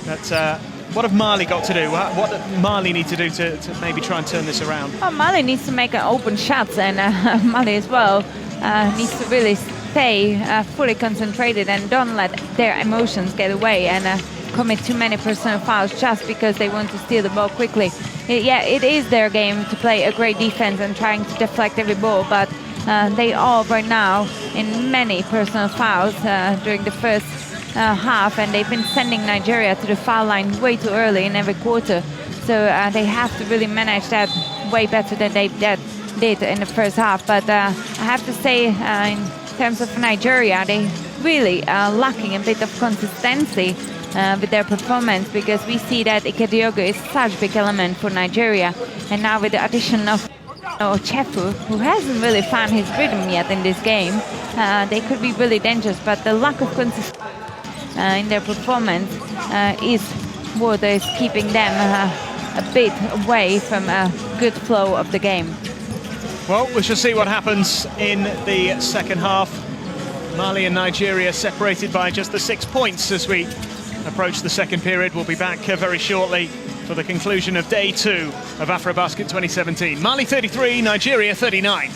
But what have Mali got to do? What does Mali need to do to maybe try and turn this around? Well, Mali needs to make an open shots, and Mali as well needs to really stay fully concentrated and don't let their emotions get away and commit too many personal fouls just because they want to steal the ball quickly. It is their game to play a great defense and trying to deflect every ball, but they are right now in many personal fouls during the first half, and they've been sending Nigeria to the foul line way too early in every quarter. So they have to really manage that way better than they did in the first half. But I have to say, in terms of Nigeria, they really lacking a bit of consistency with their performance, because we see that Ikediogwu is such a big element for Nigeria, and now with the addition of Chefu, who hasn't really found his rhythm yet in this game, they could be really dangerous. But the lack of consistency in their performance is what is keeping them a bit away from a good flow of the game. Well, we shall see what happens in the second half. Mali and Nigeria separated by just the 6 points as we approach the second period. We'll be back very shortly for the conclusion of day 2 of AfroBasket 2017. Mali 33, Nigeria 39.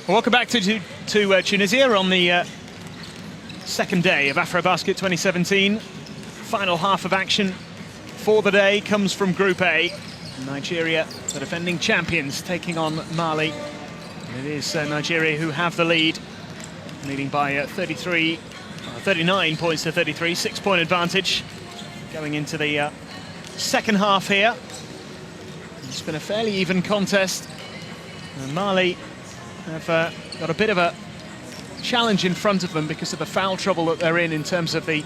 Welcome back to Tunisia on the second day of AfroBasket 2017. Final half of action for the day comes from Group A. Nigeria, the defending champions, taking on Mali. And it is Nigeria who have the lead, leading by 39 points to 33, 6-point advantage. Going into the second half here. It's been a fairly even contest. And Mali have got a bit of a challenge in front of them because of the foul trouble that they're in terms of the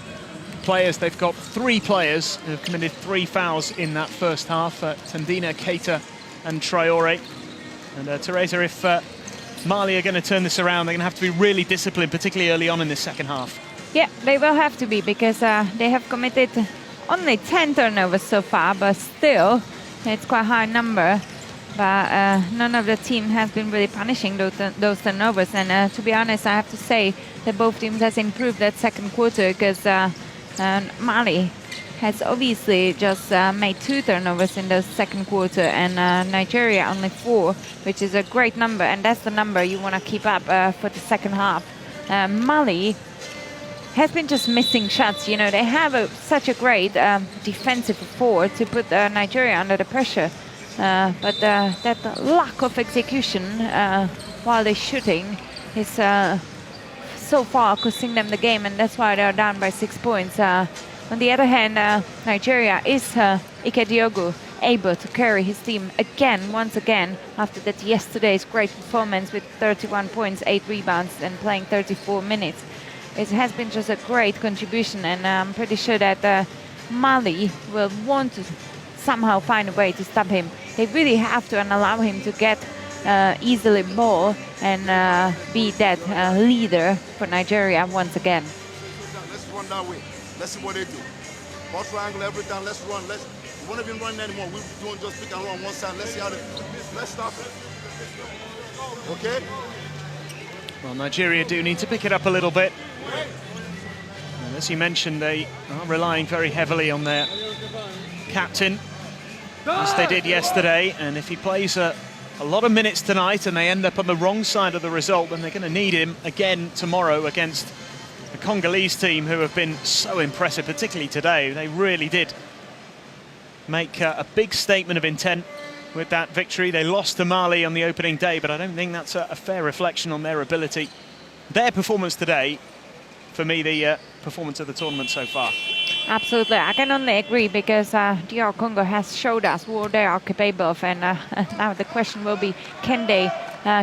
players. They've got 3 players who have committed 3 fouls in that first half, Tandina, Keita and Traore. And Teresa, if Mali are going to turn this around, they're going to have to be really disciplined, particularly early on in this second half. Yeah, they will have to be, because they have committed only 10 turnovers so far, but still it's quite a high number. But none of the team has been really punishing those turnovers. And to be honest, I have to say that both teams has improved that second quarter, because Mali has obviously just made 2 turnovers in the second quarter, and Nigeria only 4, which is a great number, and that's the number you want to keep up for the second half. Mali has been just missing shots. You know, they have such a great defensive forward to put Nigeria under the pressure. But that lack of execution while they're shooting is so far costing them the game, and that's why they're down by 6 points. On the other hand, Nigeria is Ike Diogu able to carry his team once again, after that yesterday's great performance with 31 points, 8 rebounds, and playing 34 minutes. It has been just a great contribution, and I'm pretty sure that Mali will want to somehow find a way to stop him. They really have to allow him to get easily ball and be that leader for Nigeria once again. Let's run that way. Let's see what they do. Ball triangle every time. Let's run. We won't even run anymore. We're doing just pick and run one side. Let's see how let's stop it. Okay? Well, Nigeria do need to pick it up a little bit. And as you mentioned, they are relying very heavily on their captain, as they did yesterday, and if he plays a lot of minutes tonight and they end up on the wrong side of the result, then they're going to need him again tomorrow against the Congolese team, who have been so impressive, particularly today. They really did make a big statement of intent with that victory. They lost to Mali on the opening day, but I don't think that's a fair reflection on their ability. Their performance today, for me, the performance of the tournament so far. Absolutely, I can only agree, because DR Congo has showed us what they are capable of, and now the question will be, can they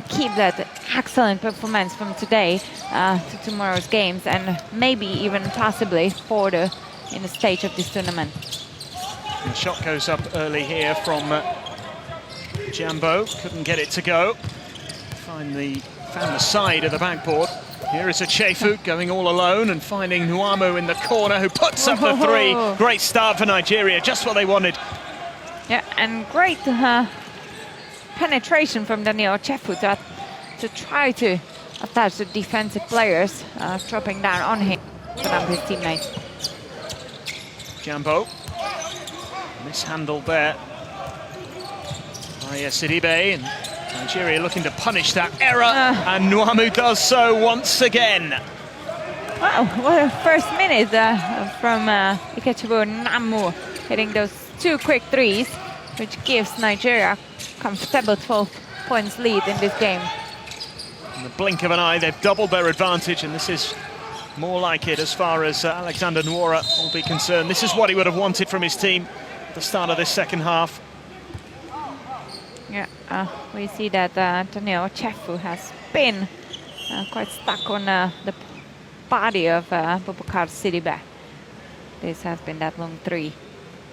keep that excellent performance from today to tomorrow's games, and maybe even possibly further in the stage of this tournament. The shot goes up early here from Jambo, couldn't get it to go. Found the side of the backboard. Here is Achefu going all alone and finding Nuamu in the corner, who puts up the 3. Great start for Nigeria, just what they wanted. Yeah, and great penetration from Daniel Achefu to try to attach the defensive players, dropping down on him, but up his teammates. Jambo mishandled there by Sidibe, and Nigeria looking to punish that error, and Nuamu does so once again. Wow, what a first minute from Ikechukwu Namu, hitting those 2 quick 3s, which gives Nigeria a comfortable 12 points lead in this game. In the blink of an eye, they've doubled their advantage, and this is more like it as far as Alexander Nwora will be concerned. This is what he would have wanted from his team at the start of this second half. Yeah, we see that Daniel Achefu has been quite stuck on the body of Boubacar Sidibe. This has been that long 3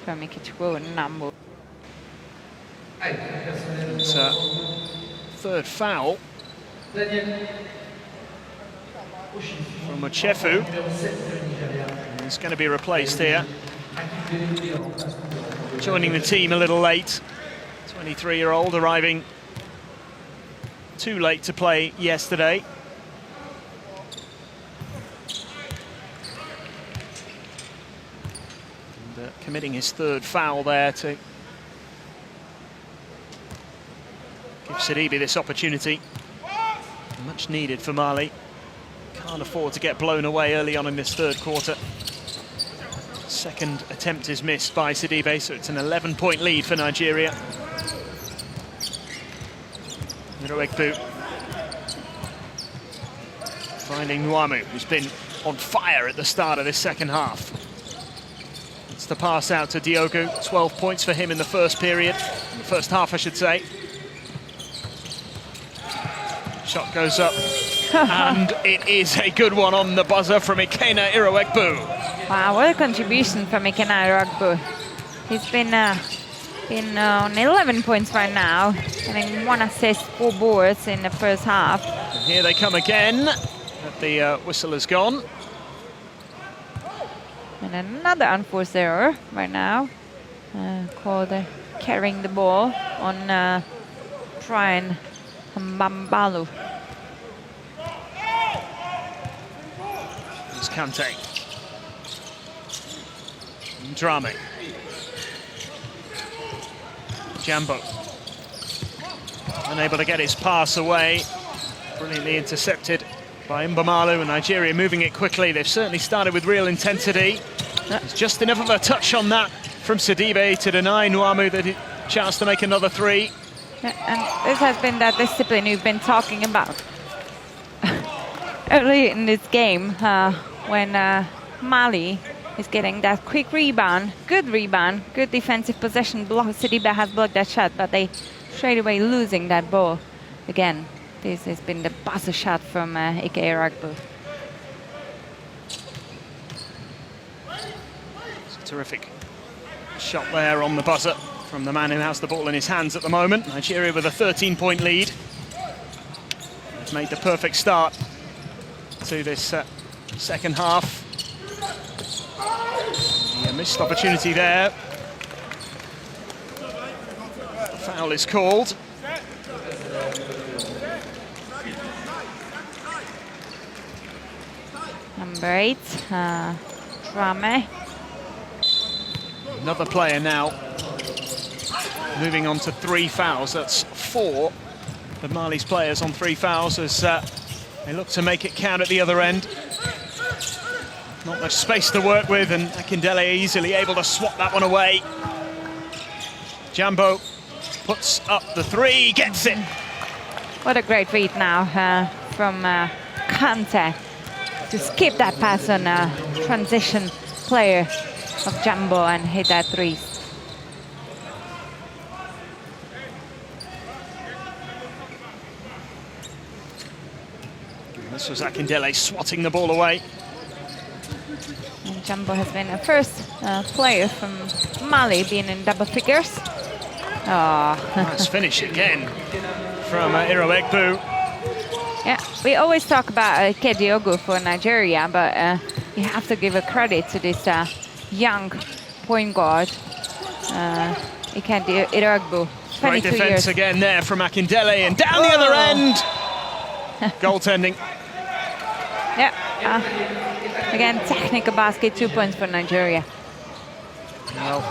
from Ikechukwu Namu. It's a 3rd foul from Achefu. He's going to be replaced here. Joining the team a little late. 23-year-old arriving too late to play yesterday. And, committing his 3rd foul there to give Sidibe this opportunity. Much needed for Mali. Can't afford to get blown away early on in this third quarter. Second attempt is missed by Sidibe, so it's an 11-point lead for Nigeria. Iroegbu finding Nwamu, who's been on fire at the start of this second half. It's the pass out to Diogu. 12 points for him in the first period, in the first half, I should say. Shot goes up, and it is a good one on the buzzer from Ikenna Iroegbu. Wow, what a contribution from Ikenna Iroegbu. He's been on 11 points right now, having 1 assist, 4 boards in the first half. And here they come again. The whistle has gone. And another unforced error right now, called carrying the ball on Brian Mbambalu. It's Kante. Drame. Jambo. Unable to get his pass away. Brilliantly intercepted by Mbamalu, and Nigeria moving it quickly. They've certainly started with real intensity. There's just enough of a touch on that from Sidibe to deny Nwamu the chance to make another 3. Yeah, and this has been that discipline we've been talking about early in this game, when Mali is getting that quick rebound, good defensive possession. Sidibe has blocked that shot, but they straight away losing that ball again. This has been the buzzer shot from Ike Iroegbu. It's a terrific shot there on the buzzer from the man who has the ball in his hands at the moment. Nigeria with a 13-point lead. They've made the perfect start to this second half. A missed opportunity there. The foul is called. Number 8, Drame. Another player now moving on to 3 fouls. That's 4 of Mali's players on 3 fouls as they look to make it count at the other end. Not much space to work with, and Akindele easily able to swat that one away. Jambo puts up the 3, gets it. What a great read now from Kante to skip that pass on a transition player of Jambo and hit that 3. This was Akindele swatting the ball away. And Jambo has been the first player from Mali being in double figures. Oh. Nice finish again from Iroegbu. Yeah, we always talk about Diogu for Nigeria, but you have to give a credit to this young point guard, Iroegbu. Great defense again there from Akindele, and down the other end. Goaltending. Yeah, again, technical basket, 2 points for Nigeria. Well,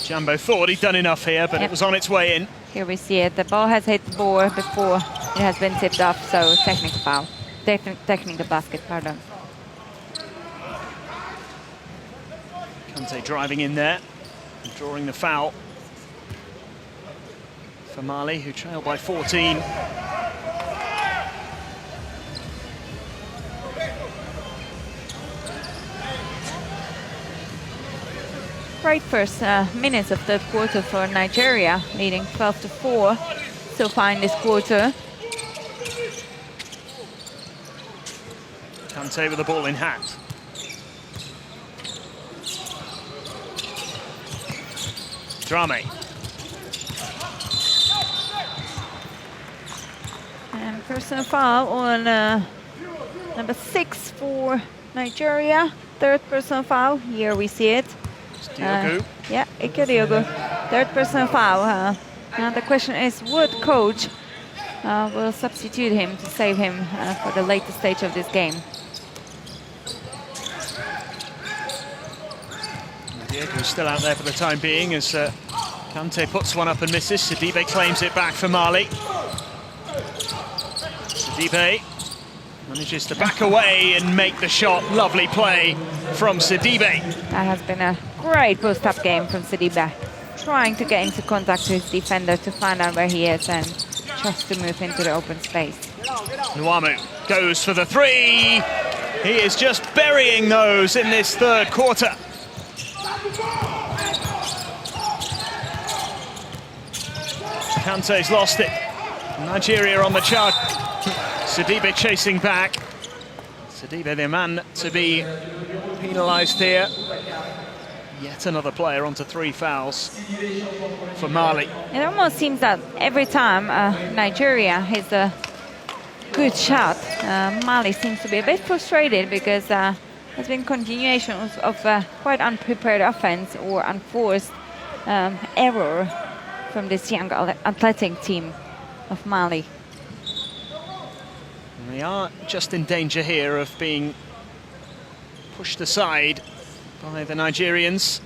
Jambo thought he'd done enough here, but it was on its way in. Here we see it. The ball has hit the board before it has been tipped off, so technical foul. Technical basket, pardon. Kante driving in there, and drawing the foul for Mali, who trailed by 14. Great first minutes of third quarter for Nigeria, leading 12-4 so far in this quarter. Kante with the ball in hand. Drame. And personal foul on number 6 for Nigeria. Third personal foul, here we see it. Diogu. Yeah, Ike Diogu. Third personal foul. Now the question is, what coach will substitute him to save him for the later stage of this game? Diegu's still out there for the time being as Kante puts one up and misses. Sidibe claims it back for Mali. Sidibe manages to back away and make the shot. Lovely play from Sidibe. That has been a great post-up game from Sidibe. Trying to get into contact with his defender to find out where he is and just to move into the open space. Nwamu goes for the three. He is just burying those in this third quarter. Kante's lost it. Nigeria on the charge. Sidibe chasing back. Sidibe, the man to be penalised here. Yet another player onto 3 fouls for Mali. It almost seems that every time Nigeria hits a good shot, Mali seems to be a bit frustrated because there's been continuations of quite unprepared offense or unforced error from this young athletic team of Mali. And they are just in danger here of being pushed aside by the Nigerians.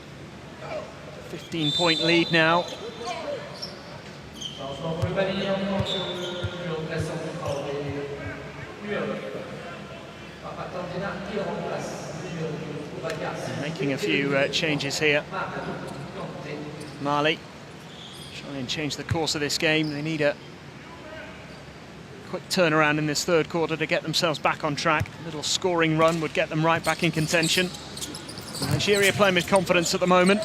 15-point lead now. Making a few changes here. Mali trying and change the course of this game. They need a quick turnaround in this third quarter to get themselves back on track. A little scoring run would get them right back in contention. Nigeria playing with confidence at the moment.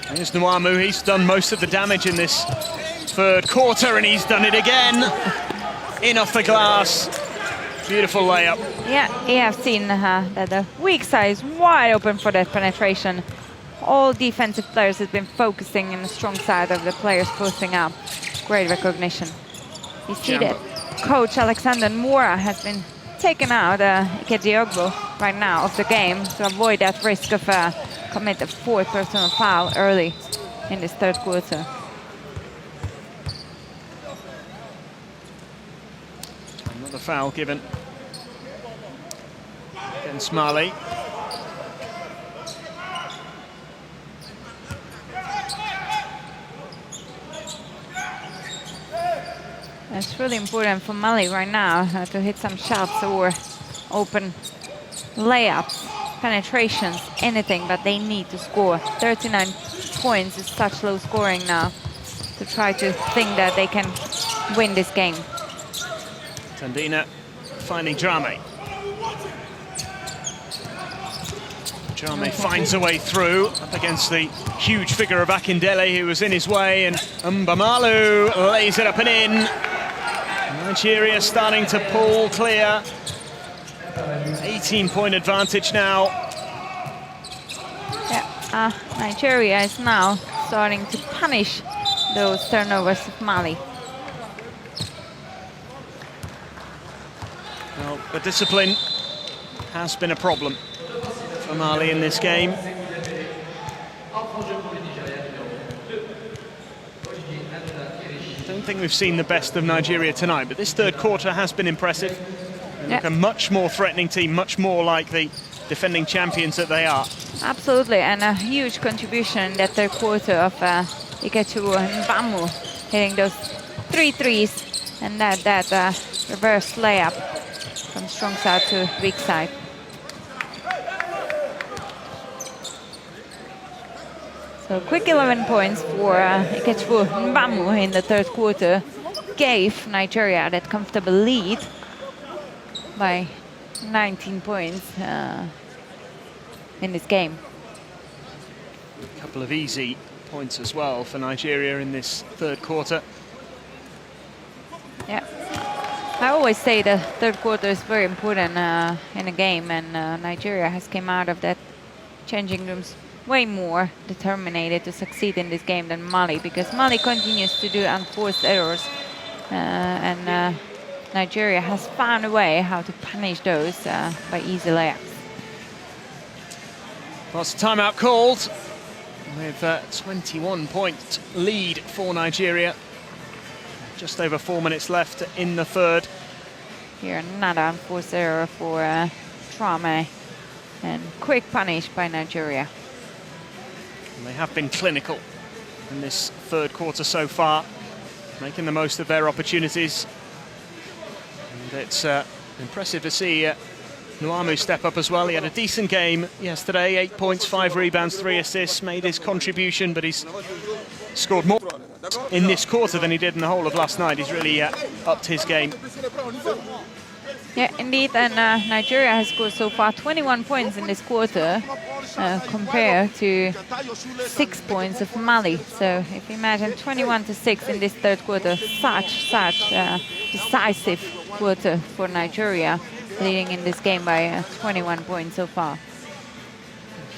Here's Nwamu. He's done most of the damage in this third quarter, and he's done it again. In off the glass. Beautiful layup. Yeah, you have seen that the weak side is wide open for that penetration. All defensive players have been focusing on the strong side of the players posting up. Great recognition. You see that coach Alexander Mora has been taken out Ikediogbo right now of the game to avoid that risk of commit a 4th personal foul early in this third quarter. Another foul given against Mali. It's really important for Mali right now to hit some shots or open layups, penetrations, anything, but they need to score. 39 points is such low scoring now to try to think that they can win this game. Tandina finding Drame. Drame finds a way through up against the huge figure of Akindele who was in his way, and Mbamalu lays it up and in. Nigeria starting to pull clear. 18-point advantage now. Yeah, Nigeria is now starting to punish those turnovers of Mali. Well, the discipline has been a problem for Mali in this game. I don't think we've seen the best of Nigeria tonight, but this third quarter has been impressive. They look a much more threatening team, much more like the defending champions that they are. Absolutely, and a huge contribution in that third quarter of Ikechu and Bamu hitting those 3 threes and that reverse layup from strong side to weak side. So quick 11 points for Ikechu and Bamu in the third quarter gave Nigeria that comfortable lead by 19 points in this game. A couple of easy points as well for Nigeria in this third quarter. Yeah, I always say the third quarter is very important in a game, and Nigeria has come out of that changing rooms way more determined to succeed in this game than Mali, because Mali continues to do unforced errors, and Nigeria has found a way how to punish those by easy layups. Lots of timeout called with a 21-point lead for Nigeria. Just over 4 minutes left in the third. Here another unforced error for Drame, and quick punish by Nigeria. And they have been clinical in this third quarter so far, making the most of their opportunities. And it's impressive to see Nuamu step up as well. He had a decent game yesterday, 8 points, 5 rebounds, 3 assists, made his contribution, but he's scored more in this quarter than he did in the whole of last night. He's really upped his game. Yeah, indeed, and Nigeria has scored so far 21 points in this quarter compared to 6 points of Mali. So if you imagine 21-6 in this third quarter, such decisive quarter for Nigeria, leading in this game by 21 points so far.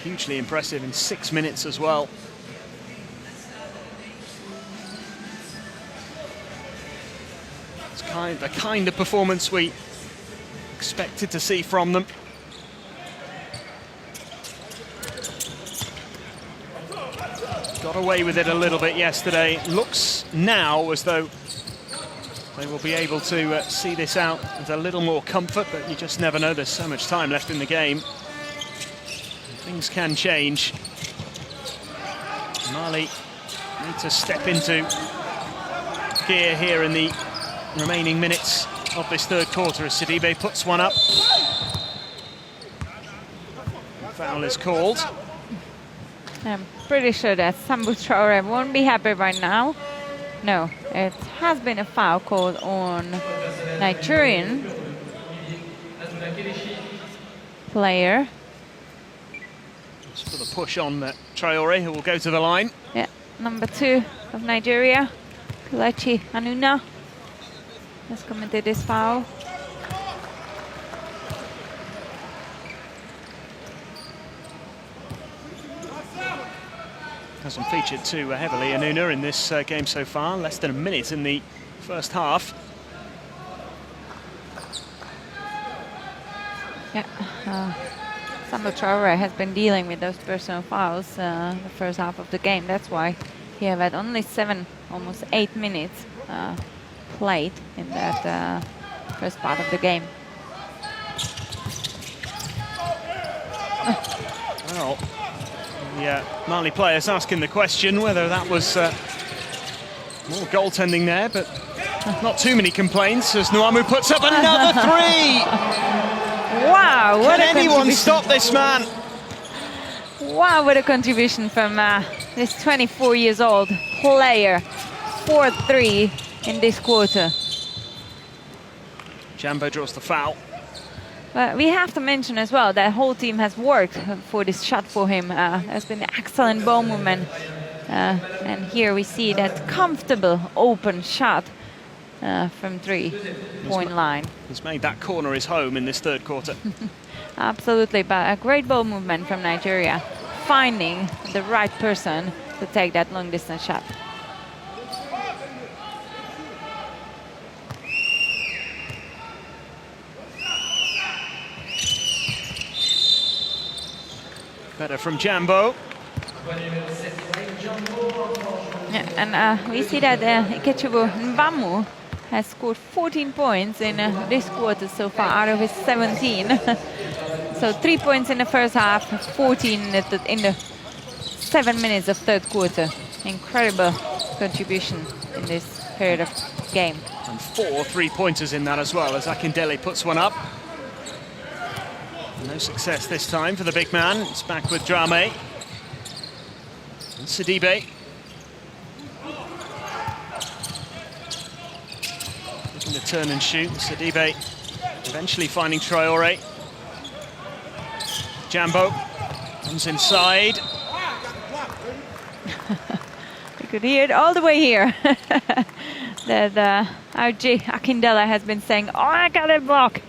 Hugely impressive in 6 minutes as well. It's the kind of performance we expected to see from them. Got away with it a little bit yesterday. Looks now as though they will be able to see this out with a little more comfort, but you just never know. There's so much time left in the game. Things can change. Mali need to step into gear here in the remaining minutes of this third quarter as Sidibe puts one up. The foul is called. I'm pretty sure that Sambu Traore won't be happy right now. No, it has been a foul called on Nigerian player. Just for the push on Traore, who will go to the line. Yeah, number 2 of Nigeria, Kelechi Anuna, has committed this foul. Hasn't featured too heavily, Anuna, in this game so far. Less than a minute in the first half. Yeah, Sambu Traore has been dealing with those personal fouls the first half of the game. That's why he have had only 7, almost 8 minutes played in that first part of the game. Well, the Mali players asking the question whether that was more goaltending there, but not too many complaints as Nuamu puts up another 3. Wow, what Can anyone stop this man? Wow, what a contribution from this 24 years old player. 4-3 in this quarter. Jambo draws the foul. But we have to mention as well that whole team has worked for this shot for him. There's been excellent ball movement. And here we see that comfortable open shot from 3-point line. He's made that corner his home in this third quarter. Absolutely, but a great ball movement from Nigeria, finding the right person to take that long distance shot. Better from Jambo. Yeah, and we see that Ikechukwu Mbamu has scored 14 points in this quarter so far out of his 17. So 3 points in the first half, 14 in the 7 minutes of third quarter. Incredible contribution in this period of game. And 4 3-pointers in that as well as Akindele puts one up. No success this time for the big man. It's back with Drame. And Sidibe. Looking to turn and shoot. Sidibe eventually finding Traore. Jambo comes inside. You could hear it all the way here. That RJ Akindele has been saying, "Oh, I got a block."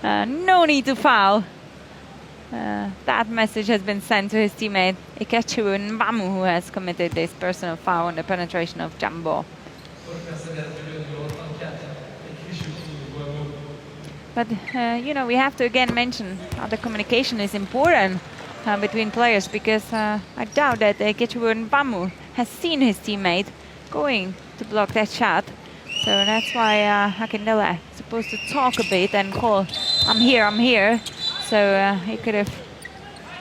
No need to foul. That message has been sent to his teammate Ikechukwu Mbamu, who has committed this personal foul on the penetration of Jambo. But you know, we have to again mention how the communication is important between players, because I doubt that Ikechukwu Mbamu has seen his teammate going to block that shot. So that's why Akindele is supposed to talk a bit and call, I'm here. So he could have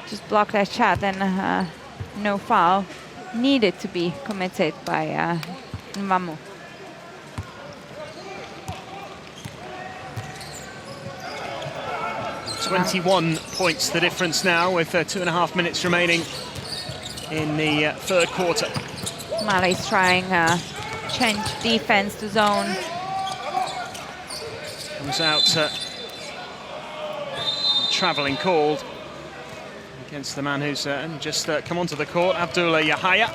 just blocked that shot, and no foul needed to be committed by Mbamu. 21 points the difference now, with 2.5 minutes remaining in the third quarter. Mali's trying change defense to zone. Comes out travelling called against the man who's just come onto the court, Abdullah Yahaya.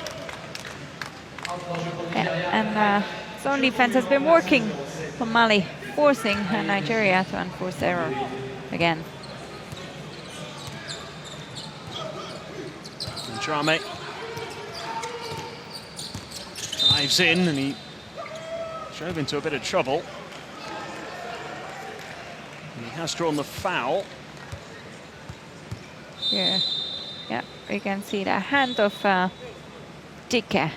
Yeah, and zone defense has been working for Mali, forcing Nigeria to unforced error again. And Drame drives in, and he drove into a bit of trouble. And he has drawn the foul. Here, yeah, we can see the hand of Dike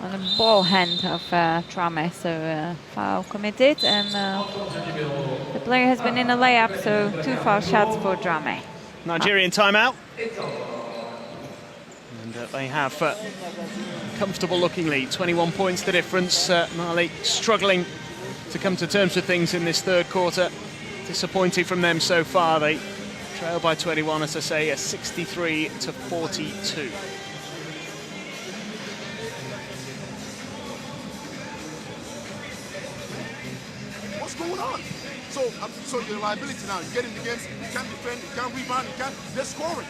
on the ball hand of Drame, so foul committed, and the player has been in a layup, so 2 foul shots for Drame. Nigerian timeout. And they have comfortable looking lead, 21 points the difference. Mali struggling to come to terms with things in this third quarter. Disappointing from them so far. They trail by 21, as I say, a 63-42. What's going on? So your liability now, you get in the games, you can't defend, you can't rebound, they're scoring.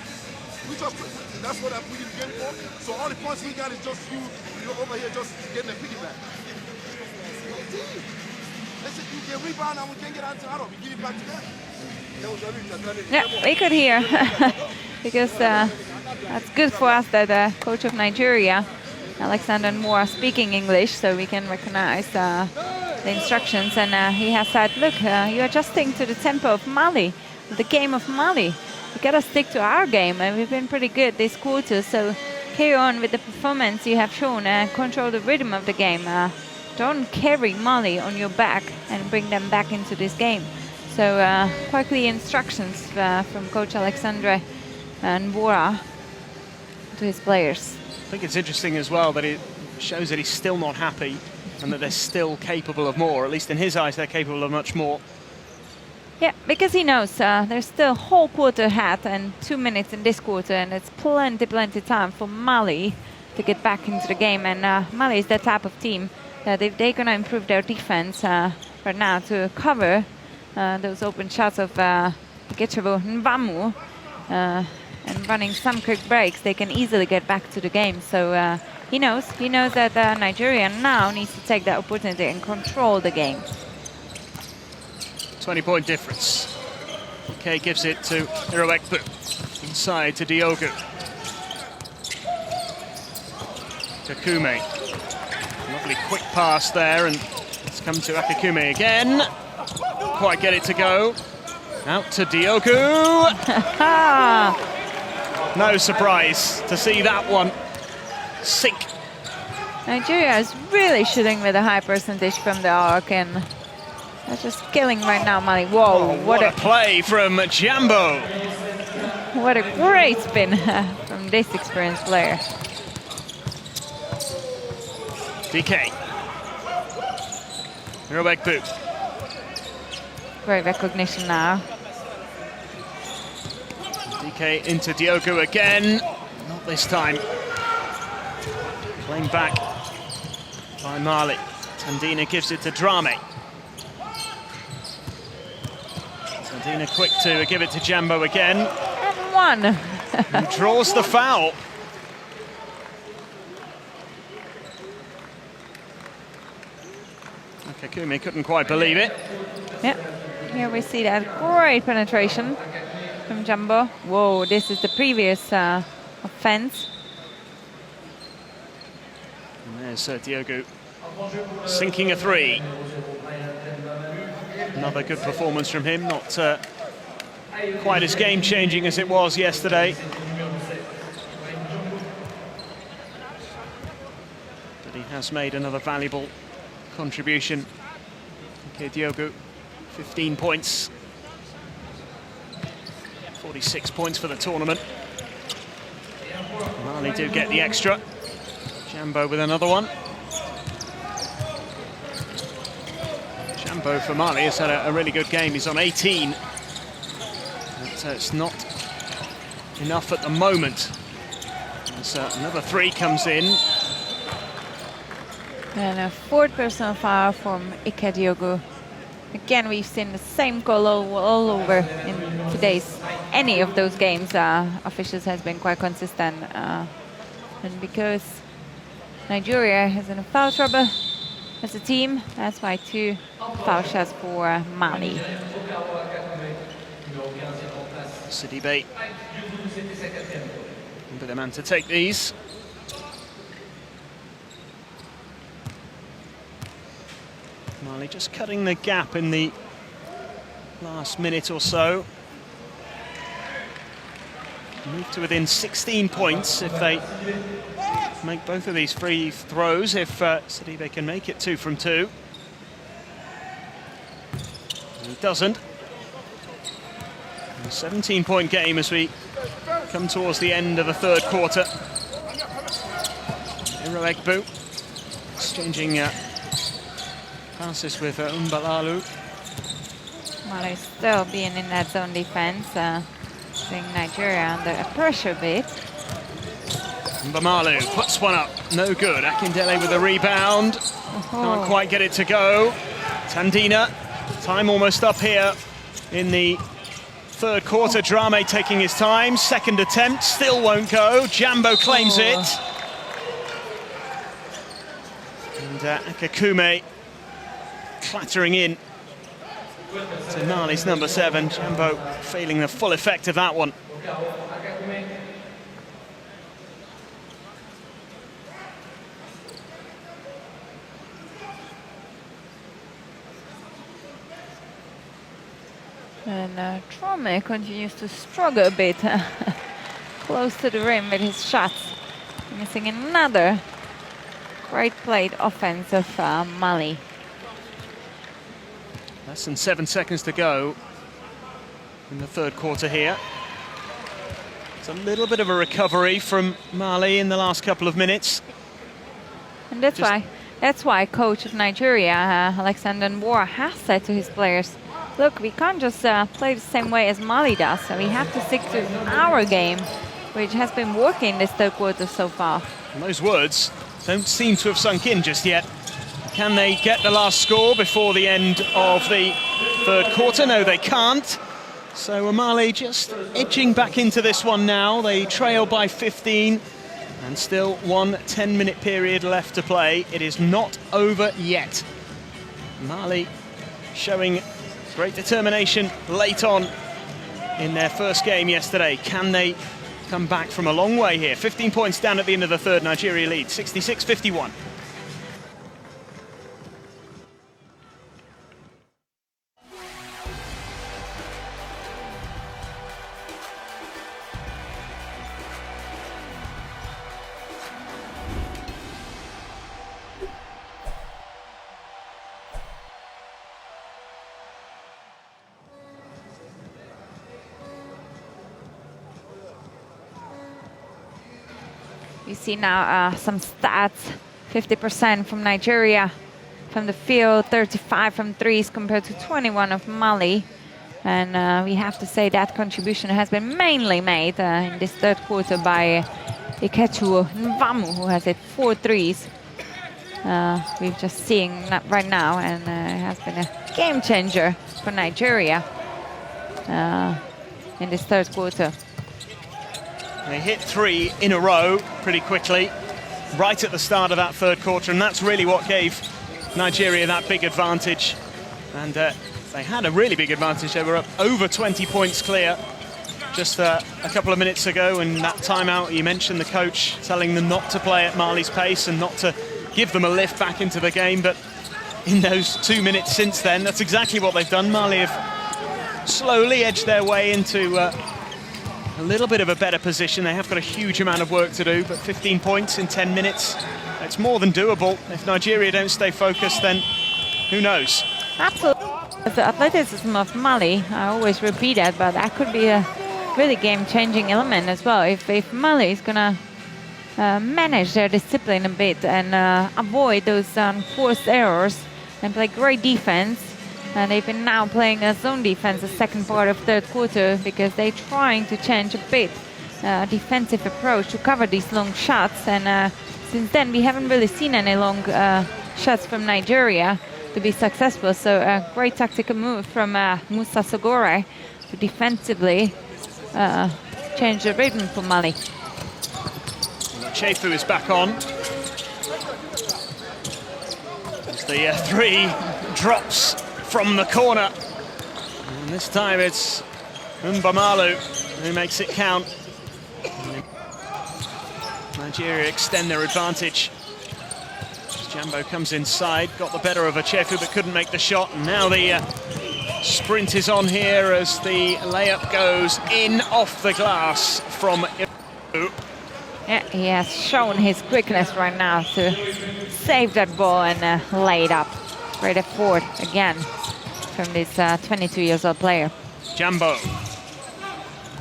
That's what we did the game for. So all the points we got is just you're over here just getting a piggyback. Listen, you can rebound and we can't get out of it. We give it back to them. Yeah, we could hear, because that's good for us that the coach of Nigeria, Alexander Moore, speaking English, so we can recognize the instructions. And he has said, look, you're adjusting to the tempo of Mali, the game of Mali. We gotta stick to our game, and we've been pretty good this quarter, so carry on with the performance you have shown and control the rhythm of the game. Don't carry Mali on your back and bring them back into this game. So quite clear instructions from Coach Alexandre and Bora to his players. I think it's interesting as well that it shows that he's still not happy and that they're still capable of more. At least in his eyes, they're capable of much more. Yeah, because he knows there's still a whole quarter ahead and 2 minutes in this quarter, and it's plenty time for Mali to get back into the game. And Mali is that type of team that if they're going to improve their defense right now to cover those open shots of Ikechavo Nvamu and running some quick breaks, they can easily get back to the game. So he knows that Nigeria now needs to take that opportunity and control the game. 20-point difference. Okay, gives it to Irowekbu. Inside to Diogu. Kakume. Lovely quick pass there, and it's come to Akakume again. Quite get it to go. Out to Diogu. No surprise to see that one sink. Nigeria is really shooting with a high percentage from the arc, and that's just killing right now, Mali. Whoa, what a play from Jambo. What a great spin from this experienced player. DK. Irowekbu. Great recognition now. DK into Diogu again. Not this time. Playing back by Mali. Tandina gives it to Drame. Tandina quick to give it to Jambo again. And one. Who draws the foul. Kakumi couldn't quite believe it. Yeah, here we see that great penetration from Jambo. Whoa, this is the previous offense. And there's Diogu sinking a three. Another good performance from him, not quite as game-changing as it was yesterday. But he has made another valuable contribution. Okay, Diogu, 15 points. 46 points for the tournament. Mali do get the extra. Jambo with another one. Jambo for Mali has had a really good game. He's on 18. so it's not enough at the moment. As another three comes in. And a fourth personal foul from Ike Diogo. Again, we've seen the same goal all over in today's any of those games. Officials has been quite consistent, and because Nigeria is in a foul trouble as a team, that's why 2 foul shots for Mali. Sidibe, be the man to take these. Mali just cutting the gap in the last minute or so. Move to within 16 points if they make both of these free throws, if Sidibe can make it 2 from 2. He doesn't. A 17-point game as we come towards the end of the third quarter. Iroegbu exchanging passes with Umbalalu. Mali still being in that zone defense, putting Nigeria under pressure a bit. Mbamalu puts one up, no good. Akindele with a rebound, can't quite get it to go. Tandina, time almost up here in the third quarter. Drame taking his time, second attempt, still won't go. Jambo claims it. And Akakume clattering in to Mali's number 7. Jambo feeling the full effect of that one. And Drame continues to struggle a bit close to the rim with his shots. Missing another great played offense of Mali. Less than 7 seconds to go in the third quarter here. It's a little bit of a recovery from Mali in the last couple of minutes. And that's why coach of Nigeria, Alexander Nwora, has said to his players, look, we can't just play the same way as Mali does. So we have to stick to our game, which has been working this third quarter so far. And those words don't seem to have sunk in just yet. Can they get the last score before the end of the third quarter? No, they can't. So Mali just edging back into this one now. They trail by 15 and still 1 10-minute period left to play. It is not over yet. Mali showing great determination late on in their first game yesterday. Can they come back from a long way here? 15 points down at the end of the third. Nigeria lead 66-51. We see now some stats, 50% from Nigeria from the field, 35 from threes compared to 21 of Mali. And we have to say that contribution has been mainly made in this third quarter by Ikechuo Nvamu, who has hit 4 threes. We're just seeing that right now, and it has been a game changer for Nigeria in this third quarter. They hit 3 in a row pretty quickly, right at the start of that third quarter, and that's really what gave Nigeria that big advantage. And they had a really big advantage. They were up over 20 points clear just a couple of minutes ago. In that timeout, you mentioned the coach telling them not to play at Mali's pace and not to give them a lift back into the game. But in those 2 minutes since then, that's exactly what they've done. Mali have slowly edged their way into a little bit of a better position. They have got a huge amount of work to do, but 15 points in 10 minutes, it's more than doable. If Nigeria don't stay focused, then who knows? Absolutely. The athleticism of Mali, I always repeat that, but that could be a really game-changing element as well. If Mali is going to manage their discipline a bit and avoid those forced errors and play great defense, And they've been now playing a zone defense the second part of third quarter because they're trying to change a bit defensive approach to cover these long shots. And since then, we haven't really seen any long shots from Nigeria to be successful. So a great tactical move from Musa Sogore to defensively change the rhythm for Mali. Chefu is back on. As the three drops from the corner. And this time it's Mbamalu who makes it count. Nigeria extend their advantage. Jambo comes inside, got the better of Achefu but couldn't make the shot. And now the sprint is on here as the layup goes in off the glass from Ibu. Yeah, he has shown his quickness right now to save that ball and lay it up. Great effort again from this 22-year-old player. Jambo.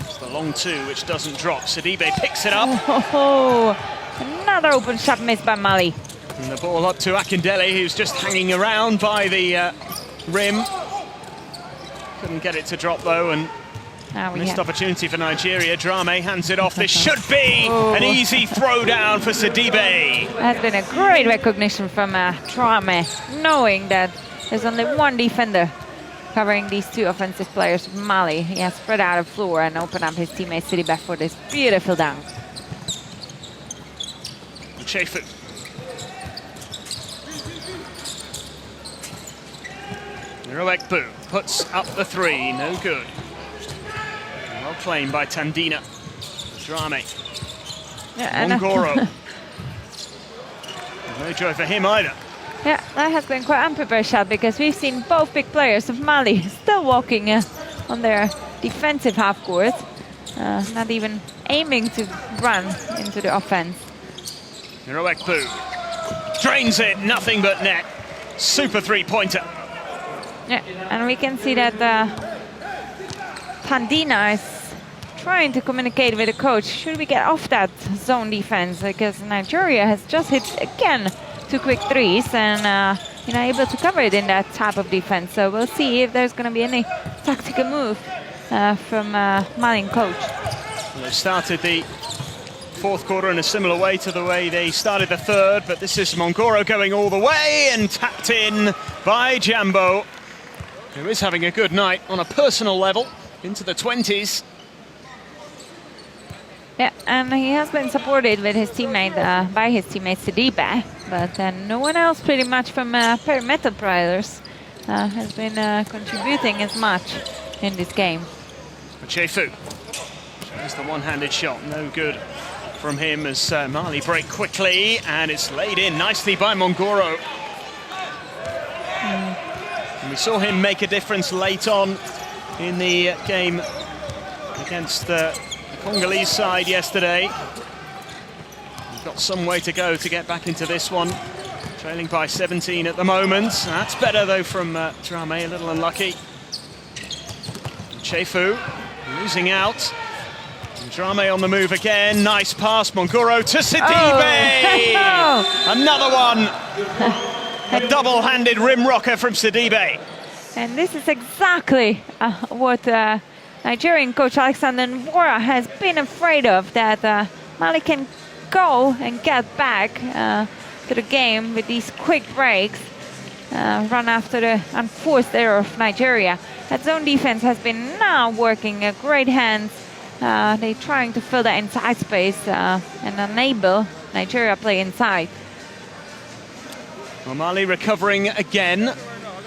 It's the long two which doesn't drop. Sidibe picks it up. Oh, another open shot missed by Mali. And the ball up to Akindele, who's just hanging around by the rim. Couldn't get it to drop though, and missed opportunity for Nigeria. Drame hands it off. This should be an easy throwdown for Sidibe. That's been a great recognition from Drame, knowing that there's only one defender covering these two offensive players of Mali. He has spread out the floor and opened up his teammate Sidibe for this beautiful dunk. Chefu. Roekbu puts up the three, no good. Well claimed by Tandina. Drame. Mongoro. No joy for him either. Yeah, that has been quite unprepared shot because we've seen both big players of Mali still walking on their defensive half court, not even aiming to run into the offense. Roekbu drains it, nothing but net. Super three-pointer. Yeah, and we can see that Tandina is trying to communicate with the coach. Should we get off that zone defense? Because Nigeria has just hit again 2 quick threes and able to cover it in that type of defense. So we'll see if there's going to be any tactical move from Malian coach. Well, they started the fourth quarter in a similar way to the way they started the third, but this is Mongoro going all the way and tapped in by Jambo, who is having a good night on a personal level, into the 20s. Yeah, and he has been supported with his teammate, by his teammate Sidibe, but no one else pretty much from perimeter players has been contributing as much in this game. Chefu. There's the one-handed shot, no good from him as Mali break quickly, and it's laid in nicely by Mongoro. And we saw him make a difference late on in the game against the Congolese side yesterday. We've got some way to go to get back into this one. Trailing by 17 at the moment. That's better though from Drame, a little unlucky. Chefu losing out. Drame on the move again. Nice pass, Mongoro to Sidibe! Oh. Another one! A double-handed rim rocker from Sidibe. And this is exactly what Nigerian coach Alexander Nwora has been afraid of, that Mali can go and get back to the game with these quick breaks, run after the unforced error of Nigeria. That zone defense has been now working great hands. They're trying to fill the inside space and enable Nigeria play inside. Well, Mali recovering again,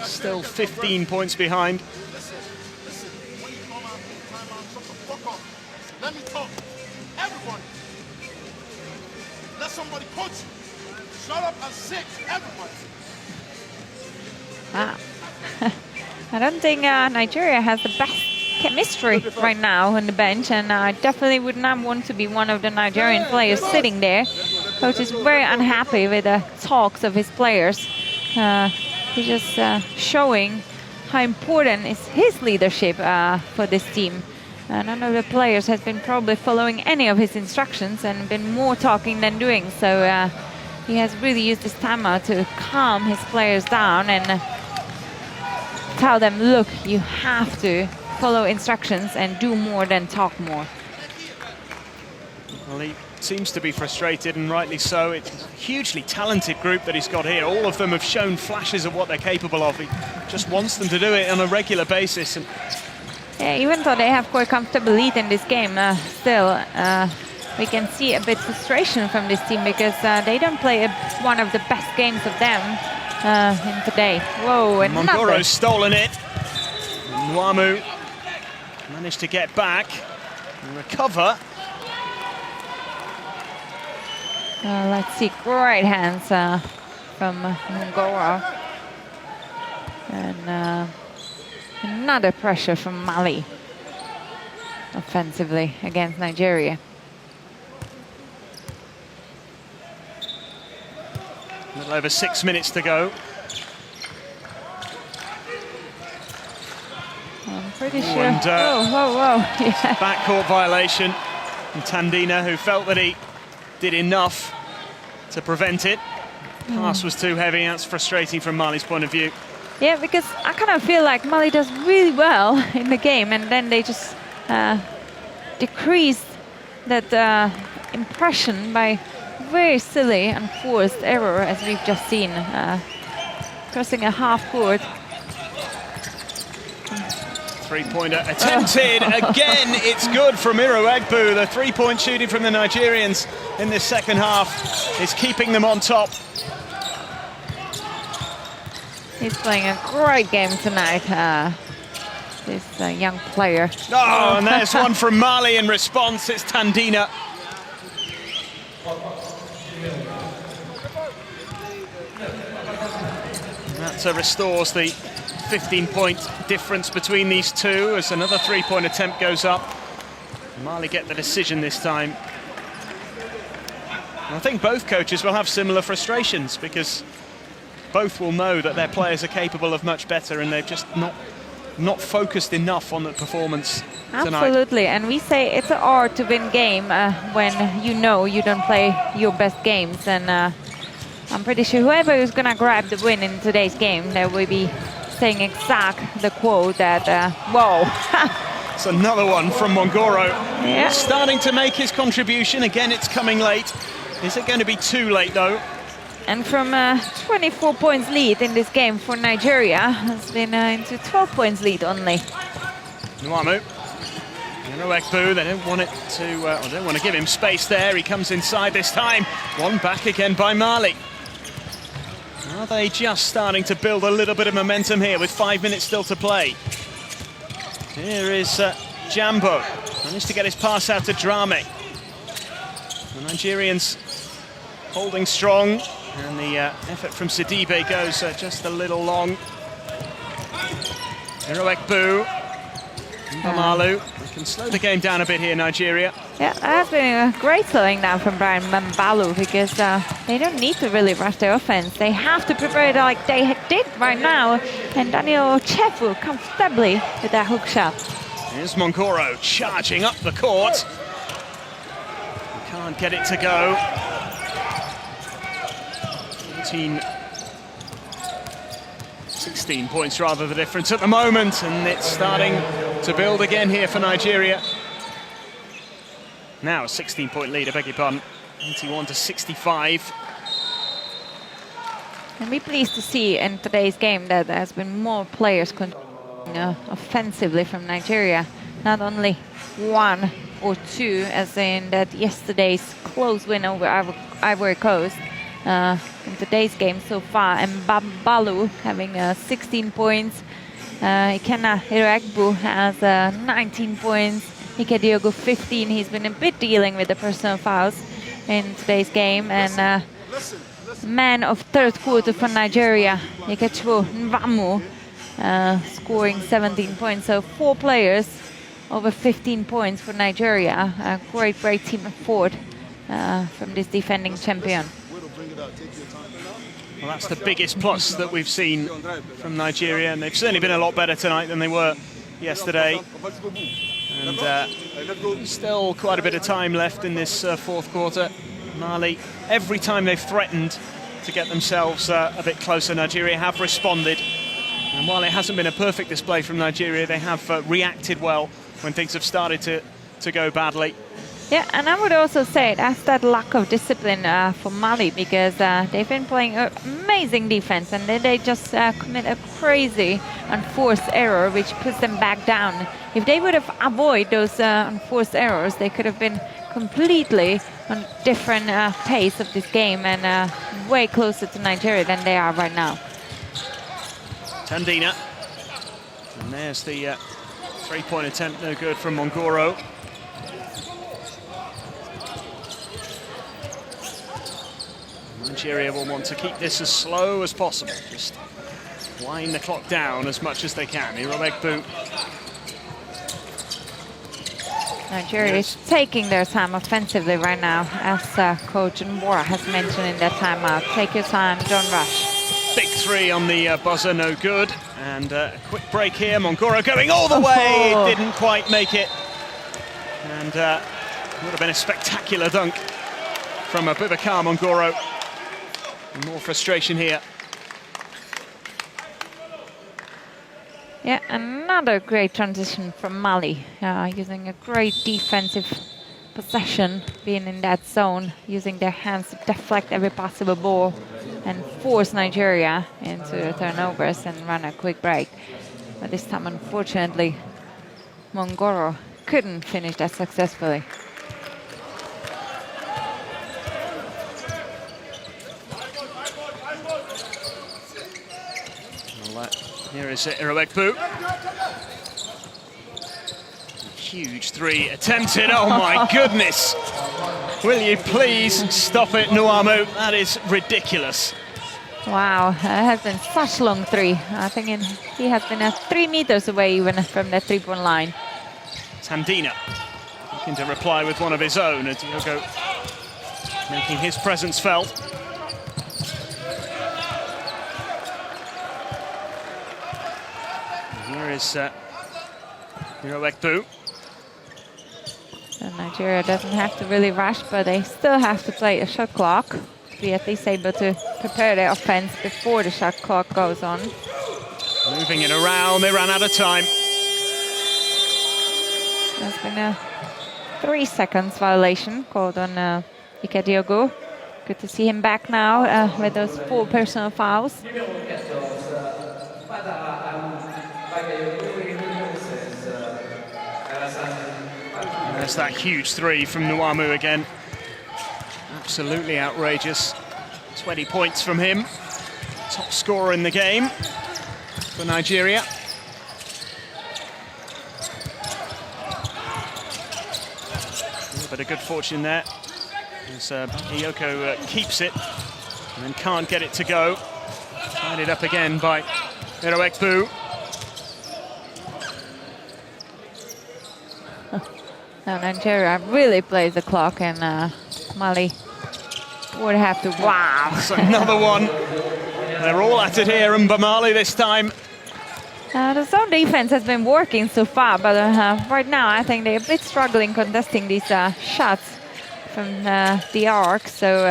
still 15 points behind. Listen, when you come out in timeout, shut the fuck up. Let me talk. Everybody. Let somebody coach you. Shut up and sit, everybody. I don't think Nigeria has the best chemistry right now on the bench, and I definitely would not want to be one of the Nigerian players sitting there. Coach is very unhappy with the talks of his players. He's just showing how important is his leadership for this team. None of the players has been probably following any of his instructions and been more talking than doing. So he has really used this timeout to calm his players down and tell them, look, you have to follow instructions and do more than talk more. Well, he seems to be frustrated, and rightly so. It's a hugely talented group that he's got here. All of them have shown flashes of what they're capable of. He just wants them to do it on a regular basis. And yeah, even though they have quite comfortable lead in this game, still we can see a bit frustration from this team because they don't play one of the best games of them in today. Whoa, and Mongoro's stolen it. Nwamu managed to get back and recover. Let's see, great hands from Mongoro. And another pressure from Mali offensively against Nigeria. A little over 6 minutes to go. I'm pretty sure. And, whoa. Yeah. Backcourt violation. And Tandina, who felt that he did enough to prevent it. Pass was too heavy. That's frustrating from Mali's point of view. Yeah, because I kind of feel like Mali does really well in the game, and then they just decrease that impression by very silly and forced error, as we've just seen, crossing a half court. Three-pointer attempted again. It's good from Iroegbu. The three-point shooting from the Nigerians in this second half is keeping them on top. He's playing a great game tonight, this young player. Oh, and there's one from Mali in response. It's Tandina. That restores the 15-point difference between these two as another three-point attempt goes up. Mali get the decision this time. And I think both coaches will have similar frustrations because both will know that their players are capable of much better, and they've just not focused enough on the performance tonight. Absolutely, and we say it's an art to win game when you know you don't play your best games, and I'm pretty sure whoever is gonna grab the win in today's game, they will be saying exact the quote that whoa. It's another one from Mongoro. Yeah. Starting to make his contribution. Again, it's coming late. Is it going to be too late though? And from 24 points lead in this game for Nigeria, has been into 12 points lead only. Nwamu. Iroegbu, they don't want it to, or don't want to give him space there. He comes inside this time. One back again by Mali. Are they just starting to build a little bit of momentum here with 5 minutes still to play? Here is Jambo. Managed to get his pass out to Drame. The Nigerians holding strong. And the effort from Sidibe goes just a little long. Iroegbu. Mbamalu. They can slow the game down a bit here, Nigeria. Yeah, that has been a great slowing down from Brian Mbamalu because they don't need to really rush their offense. They have to prepare it like they did right now. And Daniel Chefu comfortably with that hook shot. Here's Mongoro charging up the court. He can't get it to go. 16 points rather the difference at the moment, and it's starting to build again here for Nigeria. Now a 16-point lead, I beg your pardon, 81-65. And we're pleased to see in today's game that there has been more players offensively from Nigeria, not only one or two, as in that yesterday's close win over Ivory Coast. In today's game so far, and Mbamalu having 16 points. Ikenna Iroegbu has 19 points. Ike Diogo 15. He's been a bit dealing with the personal fouls in today's game. And man of third quarter for Nigeria, Ikechukwu Nwamu, scoring 17 points. So 4 players over 15 points for Nigeria. A great team effort from this defending champion. Well, that's the biggest plus that we've seen from Nigeria, and they've certainly been a lot better tonight than they were yesterday. And still quite a bit of time left in this fourth quarter. Mali, every time they've threatened to get themselves a bit closer, Nigeria have responded. And while it hasn't been a perfect display from Nigeria, they have reacted well when things have started to go badly. Yeah, and I would also say that's that lack of discipline for Mali, because they've been playing amazing defense, and then they just commit a crazy unforced error which puts them back down. If they would have avoided those unforced errors, they could have been completely on different pace of this game and way closer to Nigeria than they are right now. Tandina. And there's the three-point attempt, no good from Mongoro. Nigeria will want to keep this as slow as possible. Just wind the clock down as much as they can. Iroegbu. Nigeria is taking their time offensively right now, as Coach Nwora has mentioned in that timeout. Take your time, don't rush. Big three on the buzzer, no good. And a quick break here. Mongoro going all the way. Didn't quite make it. And would have been a spectacular dunk from Abubakar Mongoro. More frustration here. Yeah, another great transition from Mali, using a great defensive possession, being in that zone, using their hands to deflect every possible ball and force Nigeria into turnovers and run a quick break. But this time, unfortunately, Mongoro couldn't finish that successfully. Here is Iroegbu. Huge three attempted. Oh my goodness! Will you please stop it, Nwamu? That is ridiculous. Wow, that has been such long three. I think he has been 3 meters away even from that three-point line. Tandina looking to reply with one of his own. Diogo making his presence felt. Here is Iroegbu. And Nigeria doesn't have to really rush, but they still have to play a shot clock to be at least able to prepare their offense before the shot clock goes on. Moving it around, they ran out of time. There's been a 3 seconds violation called on Ike Diogo. Good to see him back now with those 4 personal fouls. There's that huge three from Nwamu again. Absolutely outrageous. 20 points from him. Top scorer in the game for Nigeria. A little bit of good fortune there, as Iyoko keeps it and then can't get it to go. Tied it up again by Iroegbu. Now Nigeria really plays the clock, and Mali would have to. Wow! That's another one. They're all at it here, and Mali this time. The zone defense has been working so far, but right now I think they're a bit struggling contesting these shots from the arc. So